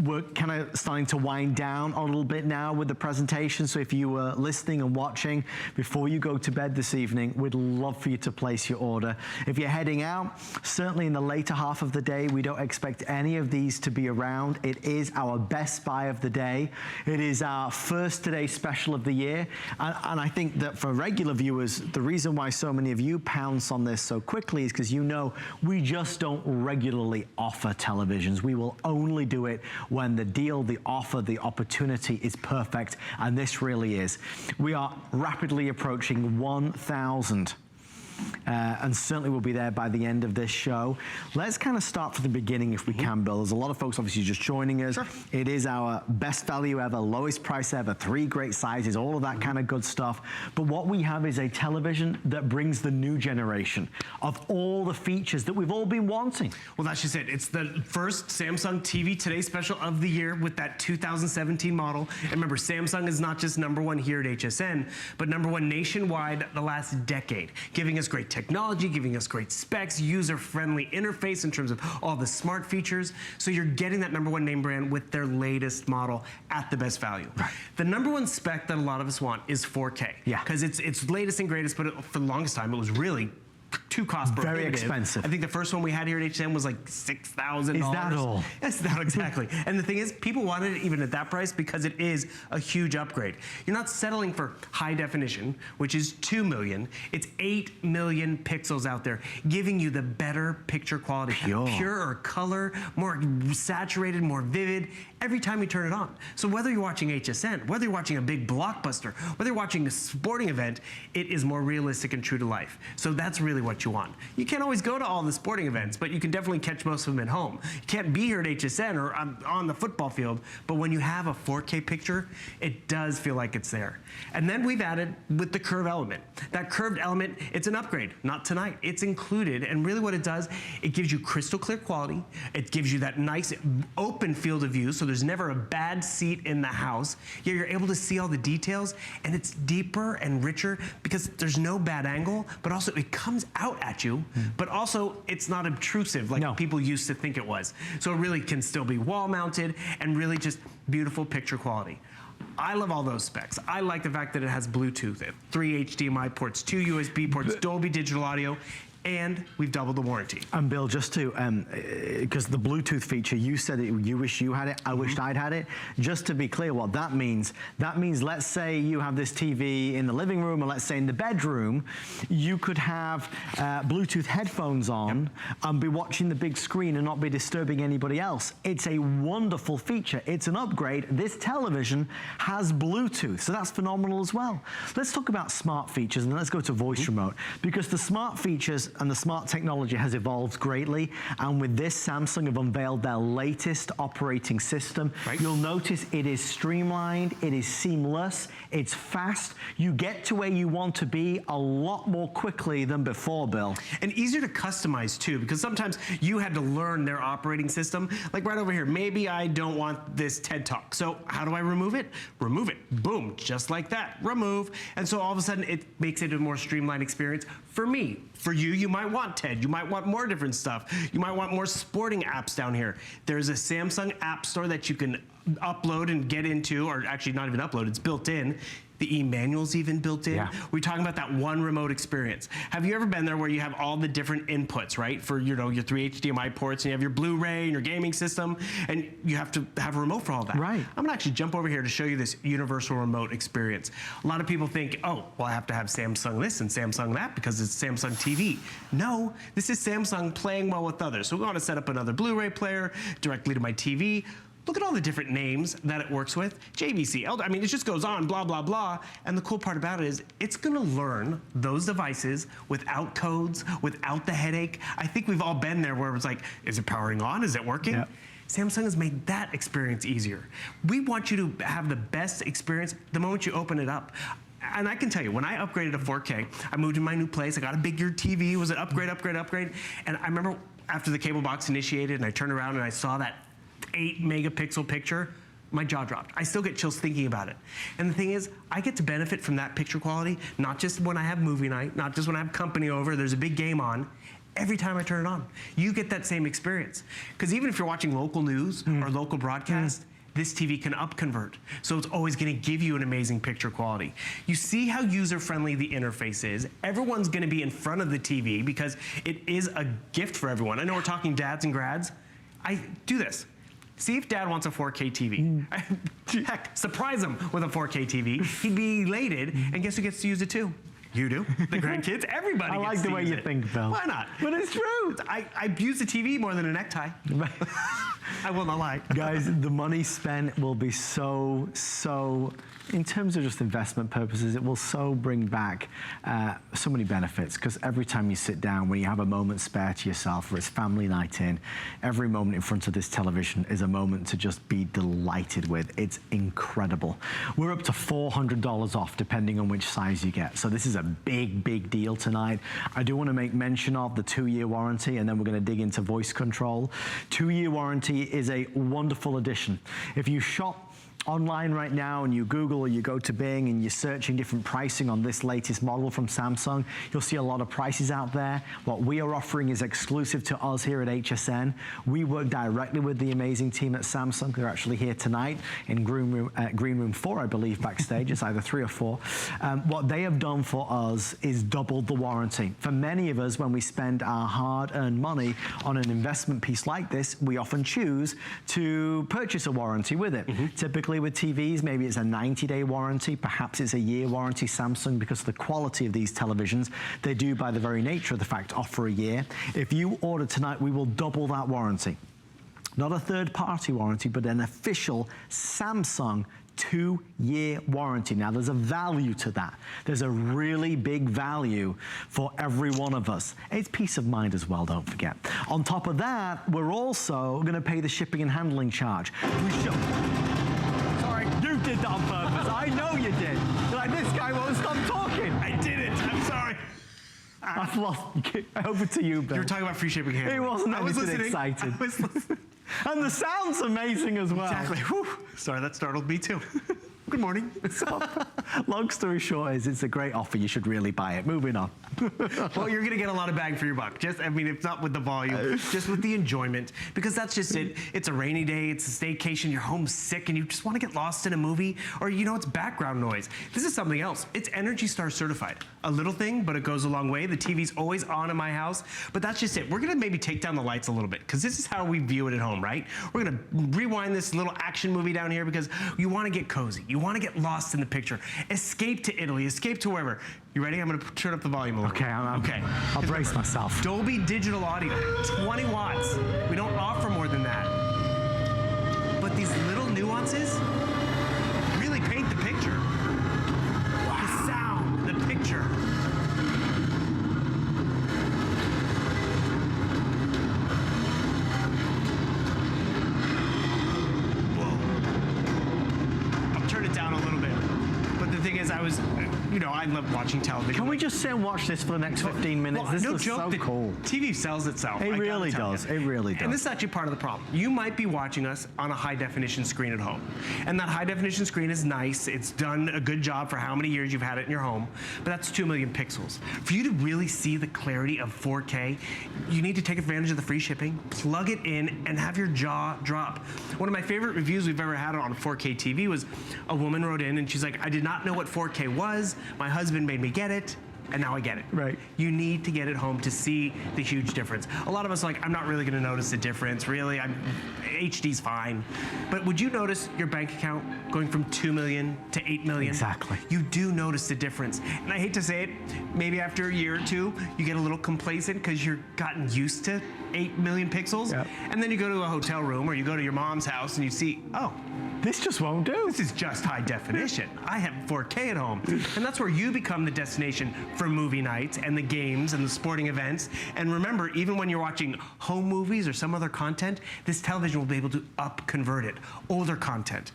We're kind of starting to wind down a little bit now with the presentation, so if you were listening and watching before you go to bed this evening, we'd love for you to place your order. If you're heading out, certainly in the later half of the day, we don't expect any of these to be around. It is our best buy of the day. It is our first Today special of the year, and I think that for regular viewers, the reason why so many of you pounce on this so quickly is because you know we just don't regularly offer televisions. We will only do it when the deal, the offer, the opportunity is perfect, and this really is. We are rapidly approaching 1,000. And certainly we'll be there by the end of this show. Let's kind of start from the beginning if we can, Bill. There's a lot of folks obviously just joining us. Sure. It is our best value ever, lowest price ever, 3 great sizes, all of that kind of good stuff. But what we have is a television that brings the new generation of all the features that we've all been wanting. Well, that's just it. It's the first Samsung TV Today special of the year with that 2017 model. And remember, Samsung is not just #1 here at HSN, but #1 nationwide the last decade, giving us great technology, giving us great specs, user-friendly interface in terms of all the smart features. So you're getting that #1 name brand with their latest model at the best value. Right. The #1 spec that a lot of us want is 4K. Yeah. Because it's latest and greatest, but for the longest time, it was really too cost prohibitive. Very expensive. I think the first one we had here at HSN was like $6,000. Is that all? Yes, that exactly. And the thing is, people wanted it even at that price because it is a huge upgrade. You're not settling for high definition, which is 2 million. It's 8 million pixels out there, giving you the better picture quality. Purer color, more saturated, more vivid, every time you turn it on. So whether you're watching HSN, whether you're watching a big blockbuster, whether you're watching a sporting event, it is more realistic and true to life. So that's really what you want. You can't always go to all the sporting events, but you can definitely catch most of them at home. You can't be here at HSN or on the football field, but when you have a 4K picture, it does feel like it's there. And then we've added with the curve element. That curved element, it's an upgrade, not tonight. It's included, and really what it does, it gives you crystal clear quality. It gives you that nice open field of view, so there's never a bad seat in the house. You're able to see all the details, and it's deeper and richer because there's no bad angle, but also it comes out at you, but also it's not obtrusive like people used to think it was. So it really can still be wall mounted and really just beautiful picture quality. I love all those specs. I like the fact that it has Bluetooth, 3 HDMI ports, 2 USB ports, Dolby Digital Audio, and we've doubled the warranty. And Bill, just to, because the Bluetooth feature, you said you wish you had it, I wished I'd had it. Just to be clear what that means let's say you have this TV in the living room, or let's say in the bedroom, you could have Bluetooth headphones on and be watching the big screen and not be disturbing anybody else. It's a wonderful feature. It's an upgrade. This television has Bluetooth, so that's phenomenal as well. Let's talk about smart features, and let's go to voice remote, because the smart features and the smart technology has evolved greatly, and with this, Samsung have unveiled their latest operating system. You'll notice it is streamlined, it is seamless, it's fast. You get to where you want to be a lot more quickly than before, Bill. And easier to customize too, because sometimes you had to learn their operating system. Like right over here, maybe I don't want this TED Talk. So how do I remove it? Remove it. Boom, just like that. Remove. And so all of a sudden it makes it a more streamlined experience for me. For you, you might want TED. You might want more different stuff. You might want more sporting apps down here. There's a Samsung App Store that you can upload and get into, or actually not even upload, it's built in. The e-manual's even built in. Yeah. We're talking about that one remote experience. Have you ever been there where you have all the different inputs, right? For your 3 HDMI ports, and you have your Blu-ray and your gaming system, and you have to have a remote for all that. Right. I'm gonna actually jump over here to show you this universal remote experience. A lot of people think, oh, well, I have to have Samsung this and Samsung that because it's Samsung TV. No, this is Samsung playing well with others. So we're gonna set up another Blu-ray player directly to my TV. Look at all the different names that it works with. JVC, I mean, it just goes on, blah, blah, blah. And the cool part about it is it's gonna learn those devices without codes, without the headache. I think we've all been there where it's like, is it powering on? Is it working? Yep. Samsung has made that experience easier. We want you to have the best experience the moment you open it up. And I can tell you, when I upgraded to 4K, I moved to my new place, I got a bigger TV, it was an upgrade. And I remember after the cable box initiated and I turned around and I saw that 8 megapixel picture, my jaw dropped. I still get chills thinking about it. And the thing is, I get to benefit from that picture quality, not just when I have movie night, not just when I have company over, there's a big game on. Every time I turn it on, you get that same experience. Because even if you're watching local news or local broadcast, this TV can upconvert. So it's always gonna give you an amazing picture quality. You see how user-friendly the interface is. Everyone's gonna be in front of the TV because it is a gift for everyone. I know we're talking dads and grads. I do this. See if dad wants a 4K TV. Heck, surprise him with a 4K TV. He'd be elated, and guess who gets to use it too? You do. The grandkids, everybody gets to use it. I like the way you think, Bill. Why not? But it's true. I use the TV more than a necktie. I will not lie. Guys, the money spent will be so, in terms of just investment purposes, it will so bring back so many benefits, because every time you sit down, when you have a moment spare to yourself, or it's family night in, every moment in front of this television is a moment to just be delighted with. It's incredible. We're up to $400 off, depending on which size you get. So this is a big, big deal tonight. I do want to make mention of the 2-year warranty, and then we're going to dig into voice control. 2-year warranty is a wonderful addition. If you shop online right now and you Google or you go to Bing and you're searching different pricing on this latest model from Samsung, you'll see a lot of prices out there. What we are offering is exclusive to us here at HSN. We work directly with the amazing team at Samsung. They're actually here tonight in green room 4, I believe, backstage. It's either 3 or 4. What they have done for us is doubled the warranty. For many of us, when we spend our hard-earned money on an investment piece like this, we often choose to purchase a warranty with it. Typically with TVs, maybe it's a 90-day warranty, perhaps it's a year warranty. Samsung, because of the quality of these televisions, they do, by the very nature of the fact, offer a year. If you order tonight, we will double that warranty. Not a third-party warranty, but an official Samsung 2-year warranty. Now, there's a value to that. There's a really big value for every one of us. It's peace of mind as well, don't forget. On top of that, we're also going to pay the shipping and handling charge. Sorry, you did that on purpose. I know you did. You're like, this guy won't stop talking. I did it. I'm sorry. I've lost. Over to you, Bill. You were talking about free shipping and handling. He wasn't. I was listening. Excited. I was listening. And the sound's amazing as well. Exactly. Whew. Sorry, that startled me too. Good morning. So, long story short is it's a great offer. You should really buy it. Moving on. Well, you're going to get a lot of bang for your buck. I mean, if not with the volume, just with the enjoyment, because that's just it. It's a rainy day. It's a staycation. You're home sick and you just want to get lost in a movie, or it's background noise. This is something else. It's Energy Star certified. A little thing, but it goes a long way. The TV's always on in my house, but that's just it. We're going to maybe take down the lights a little bit, because this is how we view it at home, right? We're going to rewind this little action movie down here because you want to get cozy. You want to get lost in the picture. Escape to Italy. Escape to wherever. You ready? I'm going to turn up the volume a little bit. Okay, I'll brace myself. Dolby Digital Audio, 20 watts. We don't offer more than that. But these little nuances really paint the picture. Wow. The sound, the picture. Whoa. I'll turn it down a little bit. But the thing is, I love watching television. Can we just sit and watch this for the next 15 minutes? Well, this no is joke, so cool. TV sells itself. It really does. It really does. And this is actually part of the problem. You might be watching us on a high-definition screen at home. And that high-definition screen is nice. It's done a good job for how many years you've had it in your home. But that's 2 million pixels. For you to really see the clarity of 4K, you need to take advantage of the free shipping, plug it in, and have your jaw drop. One of my favorite reviews we've ever had on 4K TV was a woman wrote in, and she's like, I did not know what 4K was. My husband made me get it, and now I get it. Right. You need to get it home to see the huge difference. A lot of us are like, I'm not really gonna notice the difference. Really, HD's fine. But would you notice your bank account going from 2 million to 8 million? Exactly. You do notice the difference. And I hate to say it, maybe after a year or two, you get a little complacent because you're gotten used to 8 million pixels. Yep. And then you go to a hotel room or you go to your mom's house and you see, oh, this just won't do. this is just high definition. I have 4K at home. And that's where you become the destination for movie nights and the games and the sporting events. And remember, even when you're watching home movies or some other content, this television will be able to convert it. Older content.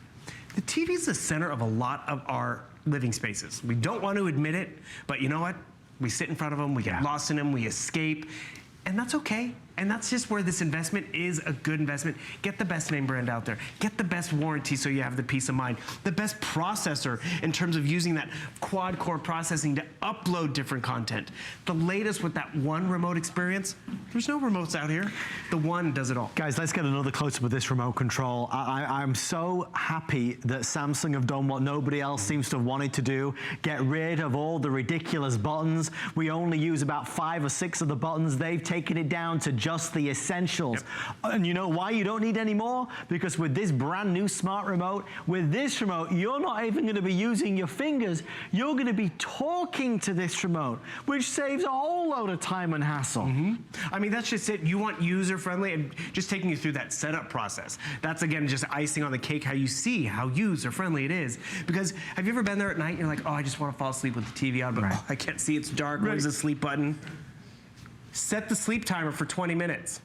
The TV is the center of a lot of our living spaces. We don't want to admit it, but you know what? We sit in front of them, we get lost in them, we escape, and that's okay. And that's just where this investment is a good investment. Get the best name brand out there. Get the best warranty so you have the peace of mind. The best processor in terms of using that quad-core processing to upload different content. The latest with that one remote experience. There's no remotes out here. The one does it all. Guys, let's get another close-up of this remote control. I'm so happy that Samsung have done what nobody else seems to have wanted to do. Get rid of all the ridiculous buttons. We only use about 5 or 6 of the buttons. They've taken it down to just the essentials. And you know why you don't need any more? Because with this brand new smart remote, with this remote, you're not even going to be using your fingers. You're going to be talking to this remote, which saves a whole load of time and hassle. I mean, that's just it. You want user-friendly, and just taking you through that setup process. That's, again, just icing on the cake, how you see how user-friendly it is. Because have you ever been there at night and you're like, oh, I just want to fall asleep with the TV on, but oh, I can't see, it's dark, where's the sleep button? Set the sleep timer for 20 minutes.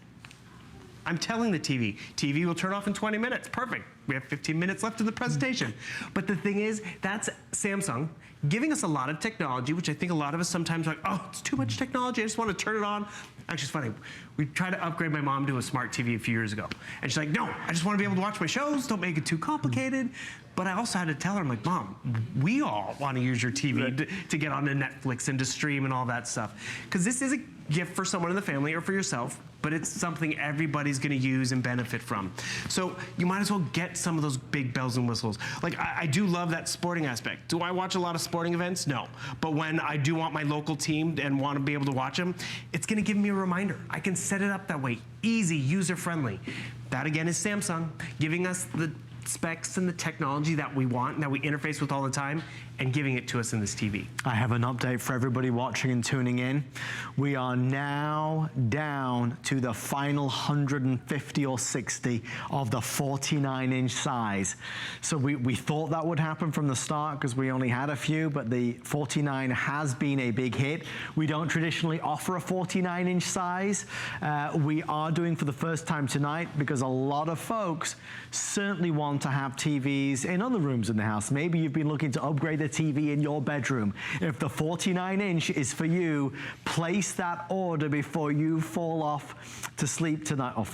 I'm telling the TV will turn off in 20 minutes. Perfect. We have 15 minutes left in the presentation. But the thing is, that's Samsung giving us a lot of technology, which I think a lot of us sometimes are like, oh, it's too much technology. I just want to turn it on. Actually, it's funny. We tried to upgrade my mom to a smart TV a few years ago. And she's like, no, I just want to be able to watch my shows. Don't make it too complicated. But I also had to tell her, I'm like, Mom, we all want to use your TV to get onto Netflix and to stream and all that stuff. Because this is a gift for someone in the family or for yourself, but it's something everybody's going to use and benefit from. So you might as well get some of those big bells and whistles. Like, I do love that sporting aspect. Do I watch a lot of sporting events? No. But when I do want my local team and want to be able to watch them, it's going to give me a reminder. I can set it up that way. Easy, user-friendly. That, again, is Samsung giving us the specs and the technology that we want and that we interface with all the time, and giving it to us in this TV. I have an update for everybody watching and tuning in. We are now down to the final 150 or 60 of the 49-inch size. So we thought that would happen from the start because we only had a few, but the 49 has been a big hit. We don't traditionally offer a 49-inch size. We are doing for the first time tonight because a lot of folks certainly want to have TVs in other rooms in the house. Maybe you've been looking to upgrade the TV in your bedroom. If the 49-inch is for you, place that order before you fall off to sleep tonight. Or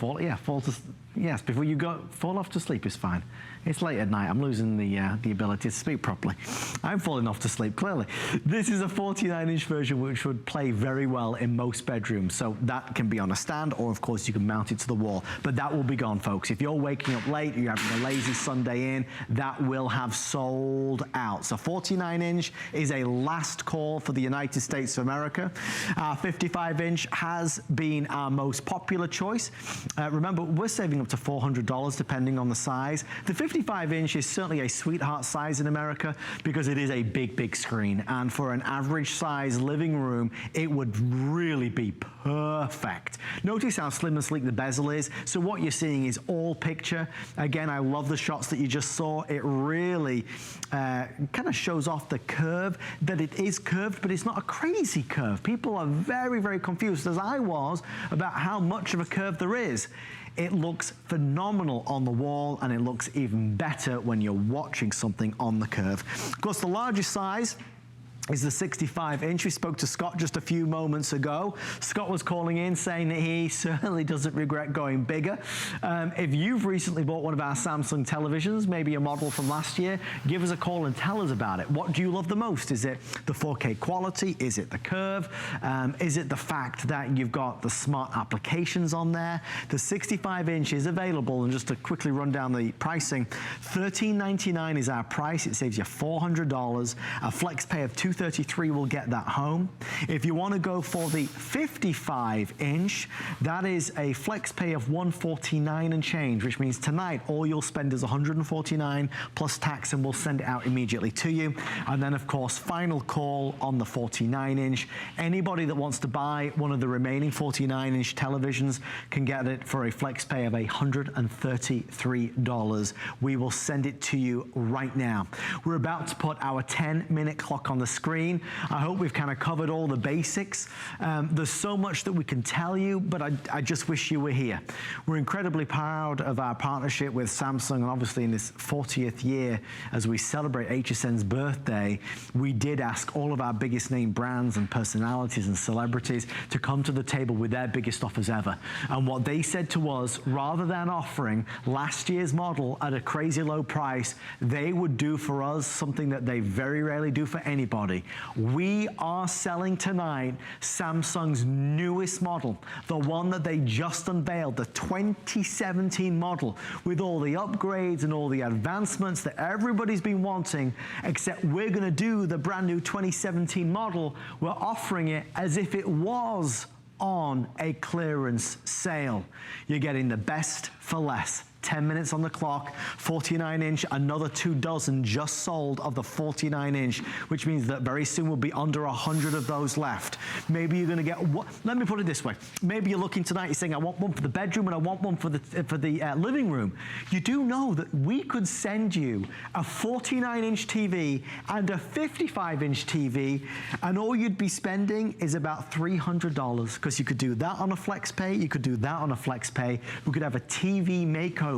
yes, before you fall off to sleep is fine. It's late at night. I'm losing the ability to speak properly. I'm falling off to sleep, clearly. This is a 49-inch version which would play very well in most bedrooms. So that can be on a stand, or of course you can mount it to the wall. But that will be gone, folks. If you're waking up late, you're having a lazy Sunday in, that will have sold out. So 49-inch is a last call for the United States of America. 55-inch has been our most popular choice. Remember, we're saving up to $400 depending on the size. The 55-inch is certainly a sweetheart size in America because it is a big, big screen. And for an average size living room, it would really be perfect. Notice how slim and sleek the bezel is. So what you're seeing is all picture. Again, I love the shots that you just saw. It really kind of shows off the curve, that it is curved, but it's not a crazy curve. People are very, very confused, as I was, about how much of a curve there is. It looks phenomenal on the wall, and it looks even better when you're watching something on the curve. Of course, the largest size is the 65-inch. We spoke to Scott just a few moments ago. Scott was calling in saying that he certainly doesn't regret going bigger. If you've recently bought one of our Samsung televisions, maybe a model from last year, give us a call and tell us about it. What do you love the most? Is it the 4K quality? Is it the curve? Is it the fact that you've got the smart applications on there? The 65-inch is available, and just to quickly run down the pricing, $13.99 is our price. It saves you $400. A flex pay of $233 will get that home. If you want to go for the 55-inch, that is a flex pay of $149 and change, which means tonight all you'll spend is $149 plus tax, and we'll send it out immediately to you. And then, of course, final call on the 49-inch. Anybody that wants to buy one of the remaining 49-inch televisions can get it for a flex pay of $133. We will send it to you right now. We're about to put our 10-minute clock on the screen. screen. I hope we've kind of covered all the basics. There's so much that we can tell you, but I just wish you were here. We're incredibly proud of our partnership with Samsung, and obviously in this 40th year, as we celebrate HSN's birthday, we did ask all of our biggest name brands and personalities and celebrities to come to the table with their biggest offers ever. And what they said to us, rather than offering last year's model at a crazy low price, they would do for us something that they very rarely do for anybody. We are selling tonight Samsung's newest model, the one that they just unveiled, the 2017 model, with all the upgrades and all the advancements that everybody's been wanting, except we're going to do the brand new 2017 model. We're offering it as if it was on a clearance sale. You're getting the best for less. 10 minutes on the clock, 49-inch, another 24 just sold of the 49-inch, which means that very soon we'll be under 100 of those left. Maybe you're gonna get, let me put it this way. Maybe you're looking tonight, you're saying, I want one for the bedroom and I want one for the living room. You do know that we could send you a 49-inch TV and a 55-inch TV, and all you'd be spending is about $300, because you could do that on a flex pay, you could do that on a flex pay, we could have a TV makeover.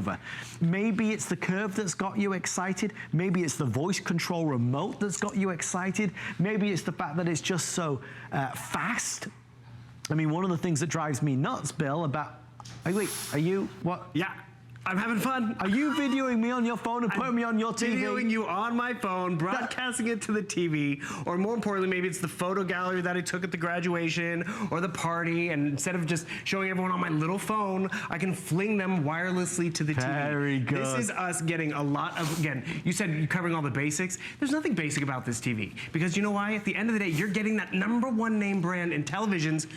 Maybe it's the curve that's got you excited. Maybe it's the voice control remote that's got you excited. Maybe it's the fact that it's just so fast. I mean, one of the things that drives me nuts, Bill, about, wait, are you, what? Yeah. I'm having fun. Are you videoing me on your phone and putting me on your TV? Videoing you on my phone, broadcasting it to the TV, or more importantly, maybe it's the photo gallery that I took at the graduation or the party, and instead of just showing everyone on my little phone, I can fling them wirelessly to the TV. Very good. This is us getting a lot of, again, you said you're covering all the basics. There's nothing basic about this TV, because you know why? At the end of the day, you're getting that #1 name brand in televisions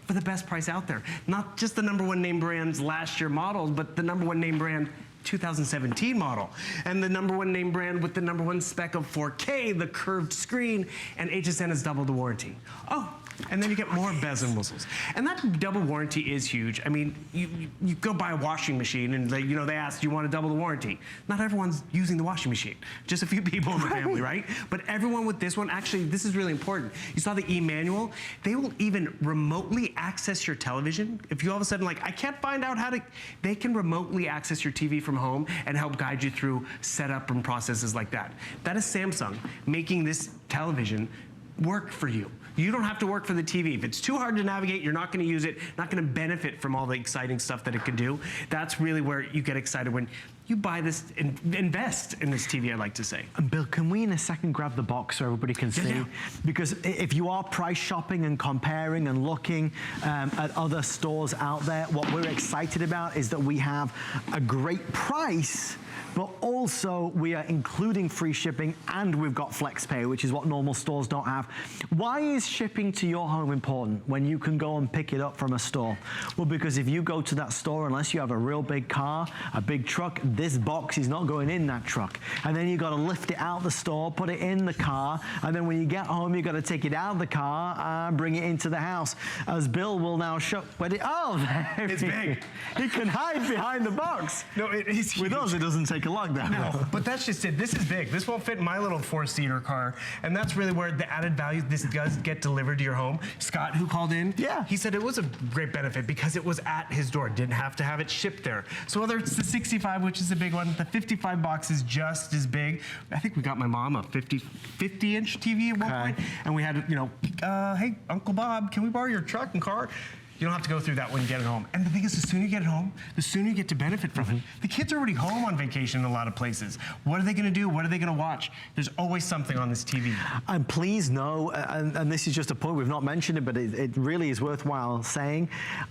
for the best price out there. Not just the #1 name brands last year models, but the #1 name brand 2017 model. And the #1 name brand with the #1 spec of 4K, the curved screen, and HSN has doubled the warranty. Oh, and then you get more bells and whistles. And that double warranty is huge. I mean, you go buy a washing machine and they ask, do you want to double the warranty? Not everyone's using the washing machine. Just a few people in the family, right? But everyone with this one, actually, this is really important. You saw the e-manual. They will even remotely access your television. If you all of a sudden like, I can't find out how to, they can remotely access your TV from home and help guide you through setup and processes like that. That is Samsung making this television work for you. You don't have to work for the TV. If it's too hard to navigate, you're not going to use it, not going to benefit from all the exciting stuff that it can do. That's really where you get excited when you buy this and invest in this TV, I like to say. And Bill, can we in a second grab the box so everybody can see? Yeah. Because if you are price shopping and comparing and looking at other stores out there, what we're excited about is that we have a great price, but also we are including free shipping, and we've got flex pay, which is what normal stores don't have. Why is shipping to your home important when you can go and pick it up from a store? Well, because if you go to that store, unless you have a real big car, a big truck, this box is not going in that truck. And then you got to lift it out the store, put it in the car, and then when you get home, you got to take it out of the car and bring it into the house. As Bill will now show, It's big. He can hide behind the box. No, it is huge. With us, it doesn't take a log that No, way. but that's just it. This is big. This won't fit in my little 4-seater car. And that's really where the added value, this does get delivered to your home. Scott, who called in, yeah, he said it was a great benefit because it was at his door. Didn't have to have it shipped there. So whether it's the 65, which is a big one, the 55 box is just as big. I think we got my mom a 50-inch TV at one point. And we had, hey, Uncle Bob, can we borrow your truck and car? You don't have to go through that when you get it home. And the thing is, the sooner you get it home, the sooner you get to benefit from it. The kids are already home on vacation in a lot of places. What are they gonna do? What are they gonna watch? There's always something on this TV. And please know, and this is just a point, we've not mentioned it, but it really is worthwhile saying,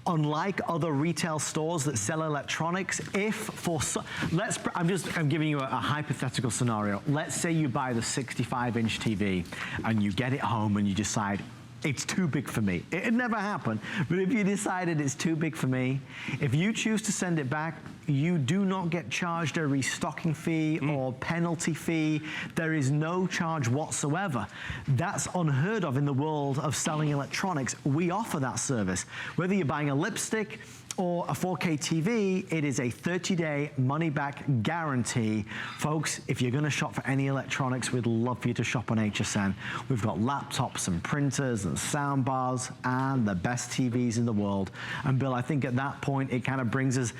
unlike other retail stores that sell electronics, I'm giving you a hypothetical scenario. Let's say you buy the 65-inch TV and you get it home and you decide, it's too big for me. It'd never happen, but if you decided it's too big for me, if you choose to send it back, you do not get charged a restocking fee or penalty fee. There is no charge whatsoever. That's unheard of in the world of selling electronics. We offer that service. Whether you're buying a lipstick or a 4K TV, it is a 30-day money-back guarantee. Folks, if you're gonna shop for any electronics, we'd love for you to shop on HSN. We've got laptops and printers and sound bars and the best TVs in the world. And Bill, I think at that point, it kind of brings us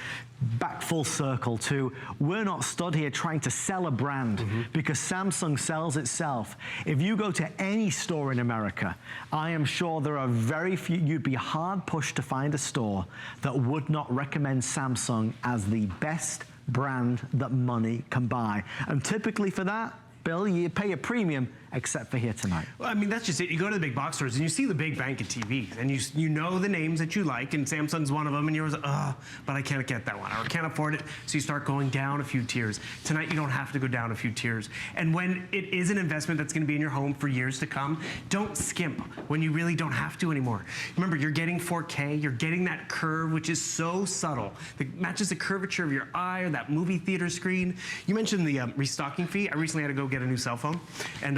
back full circle to, we're not stood here trying to sell a brand because Samsung sells itself. If you go to any store in America, I am sure there are very few, you'd be hard pushed to find a store that would not recommend Samsung as the best brand that money can buy. And typically for that, Bill, you pay a premium, except for here tonight. Well, I mean, that's just it. You go to the big box stores and you see the big bank of TVs and you know the names that you like, and Samsung's one of them, and you're like, oh, but I can't get that one, or can't afford it, so you start going down a few tiers. Tonight, you don't have to go down a few tiers. And when it is an investment that's gonna be in your home for years to come, don't skimp when you really don't have to anymore. Remember, you're getting 4K, you're getting that curve, which is so subtle. It matches the curvature of your eye or that movie theater screen. You mentioned the restocking fee. I recently had to go get a new cell phone, and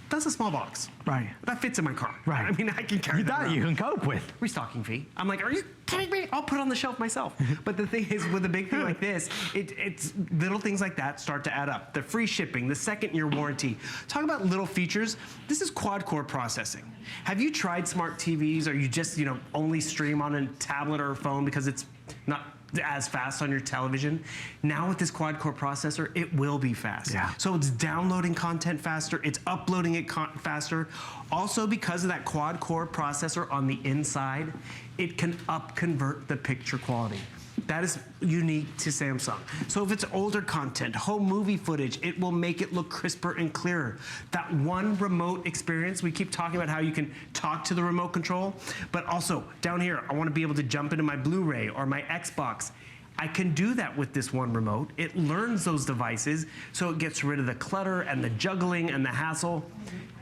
that's a small box. Right. That fits in my car. Right. I mean, I can carry that around. You can cope with. Restocking fee. I'm like, are you kidding me? I'll put it on the shelf myself. But the thing is, with a big thing like this, it's little things like that start to add up. The free shipping, the 2nd-year warranty. Talk about little features. This is quad-core processing. Have you tried smart TVs, or you just, only stream on a tablet or a phone because it's not as fast on your television? Now with this quad-core processor, it will be fast. Yeah. So it's downloading content faster, it's uploading it faster. Also, because of that quad-core processor on the inside, it can up-convert the picture quality. That is unique to Samsung. So if it's older content, home movie footage, it will make it look crisper and clearer. That one remote experience, we keep talking about how you can talk to the remote control, but also down here, I want to be able to jump into my Blu-ray or my Xbox. I can do that with this one remote. It learns those devices, so it gets rid of the clutter and the juggling and the hassle.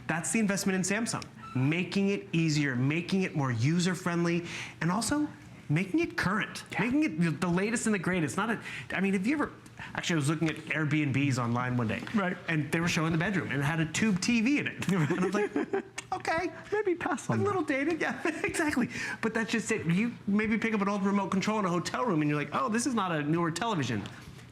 That's the investment in Samsung. Making it easier, making it more user-friendly, and also making it current, making it the latest and the greatest. I mean, have you ever, actually I was looking at Airbnbs online one day. Right. And they were showing the bedroom and it had a tube TV in it. And I was like, okay. Maybe pass on a little dated, yeah, exactly. But that's just it. You maybe pick up an old remote control in a hotel room and you're like, oh, this is not a newer television.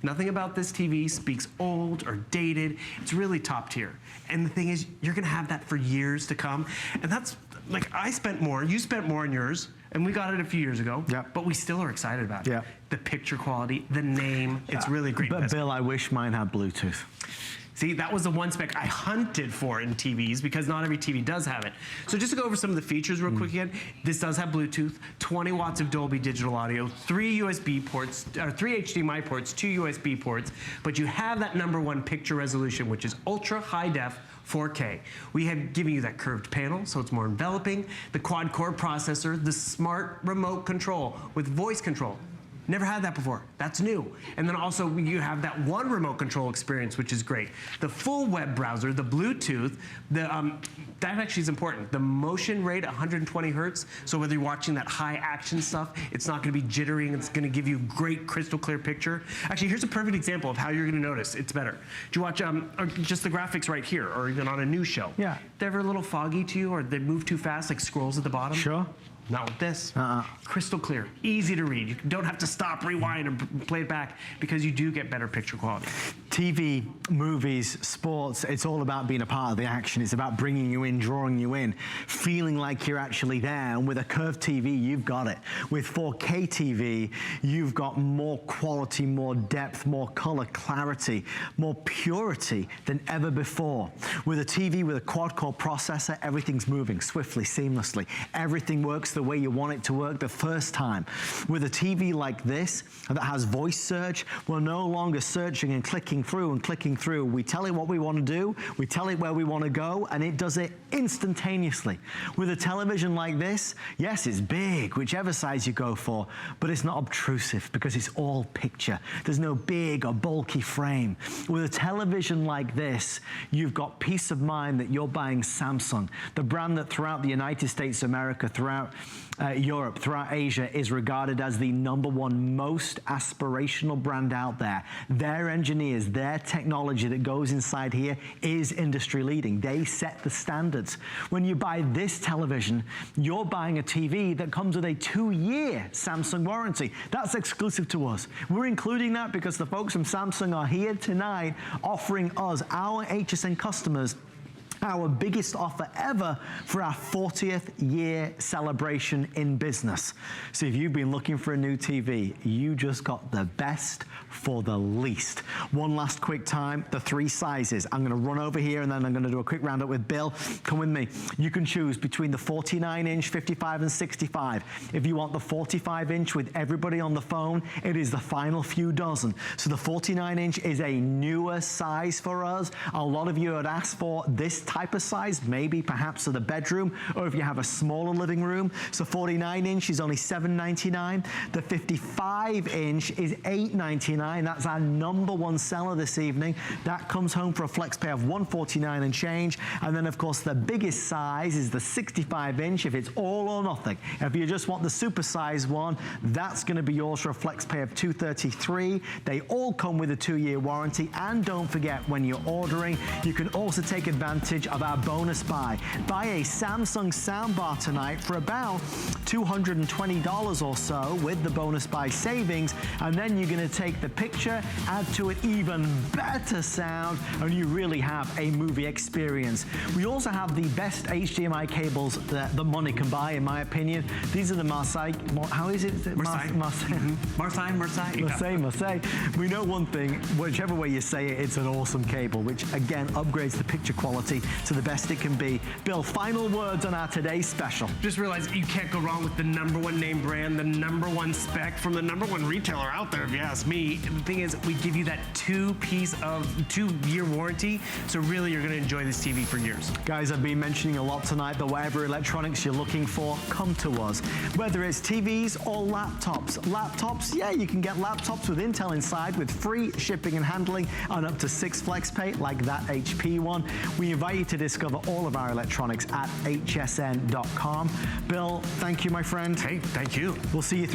Nothing about this TV speaks old or dated. It's really top tier. And the thing is, you're gonna have that for years to come. And that's, like, I spent more, you spent more on yours, and we got it a few years ago, but we still are excited about it. The picture quality, the name, it's really a great But investment. Bill, I wish mine had Bluetooth. See, that was the one spec I hunted for in TVs because not every TV does have it. So just to go over some of the features real quick again, this does have Bluetooth, 20 watts of Dolby digital audio, 3 USB ports, or 3 HDMI ports, 2 USB ports, but you have that #1 picture resolution, which is ultra high def 4K. We have given you that curved panel, so it's more enveloping, the quad-core processor, the smart remote control with voice control. Never had that before. That's new. And then also you have that one remote control experience, which is great. The full web browser, the Bluetooth, that actually is important. The motion rate, 120 hertz. So whether you're watching that high action stuff, it's not gonna be jittery and it's gonna give you great crystal clear picture. Actually, here's a perfect example of how you're gonna notice it's better. Do you watch or just the graphics right here, or even on a news show? Yeah. They're ever a little foggy to you, or they move too fast, like scrolls at the bottom? Sure. Not with this. Crystal clear, easy to read. You don't have to stop, rewind, and play it back because you do get better picture quality. TV, movies, sports, it's all about being a part of the action. It's about bringing you in, drawing you in, feeling like you're actually there. And with a curved TV, you've got it. With 4K TV, you've got more quality, more depth, more color clarity, more purity than ever before. With a TV with a quad-core processor, everything's moving swiftly, seamlessly. Everything works the way you want it to work the first time. With a TV like this that has voice search, we're no longer searching and clicking through. We tell it what we want to do, we tell it where we want to go, and it does it instantaneously. With a television like this, yes, it's big, whichever size you go for, but it's not obtrusive because it's all picture. There's no big or bulky frame. With a television like this, you've got peace of mind that you're buying Samsung, the brand that throughout the United States of America, throughout Europe, throughout Asia, is regarded as the #1 most aspirational brand out there. Their engineers, their technology that goes inside here is industry leading. They set the standards. When you buy this television, you're buying a TV that comes with a 2-year Samsung warranty. That's exclusive to us. We're including that because the folks from Samsung are here tonight offering us, our HSN customers, our biggest offer ever for our 40th year celebration in business. So if you've been looking for a new TV, you just got the best for the least. One last quick time, the 3 sizes. I'm gonna run over here and then I'm gonna do a quick roundup with Bill. Come with me. You can choose between the 49-inch, 55 and 65. If you want the 45-inch with everybody on the phone, it is the final few dozen. So the 49-inch is a newer size for us. A lot of you had asked for this type of size, maybe perhaps for the bedroom, or if you have a smaller living room. So 49-inch is only $7.99. The 55-inch is $8.99. That's our #1 seller this evening. That comes home for a flex pay of $149 and change. And then, of course, the biggest size is the 65-inch. If it's all or nothing, if you just want the super size one, that's going to be yours for a flex pay of $233. They all come with a 2-year warranty. And don't forget, when you're ordering, you can also take advantage of our bonus buy. Buy a Samsung soundbar tonight for about $220 or so with the bonus buy savings, and then you're going to take the picture, add to it even better sound, and you really have a movie experience. We also have the best HDMI cables that money can buy, in my opinion. These are the Marseille. How is it? Marseille. Marseille. We know one thing, whichever way you say it, it's an awesome cable, which again upgrades the picture quality to the best it can be. Bill, final words on our today's special. Just realize you can't go wrong with the #1 name brand, the #1 spec from the #1 retailer out there, if you ask me. The thing is, we give you that 2-year warranty, so really you're going to enjoy this TV for years. Guys, I've been mentioning a lot tonight, but whatever electronics you're looking for, come to us. Whether it's TVs or laptops. Laptops, yeah, you can get laptops with Intel inside with free shipping and handling and up to 6 flex pay like that HP one. We invite you to discover all of our electronics at hsn.com. Bill, thank you, my friend. Hey, thank you. We'll see you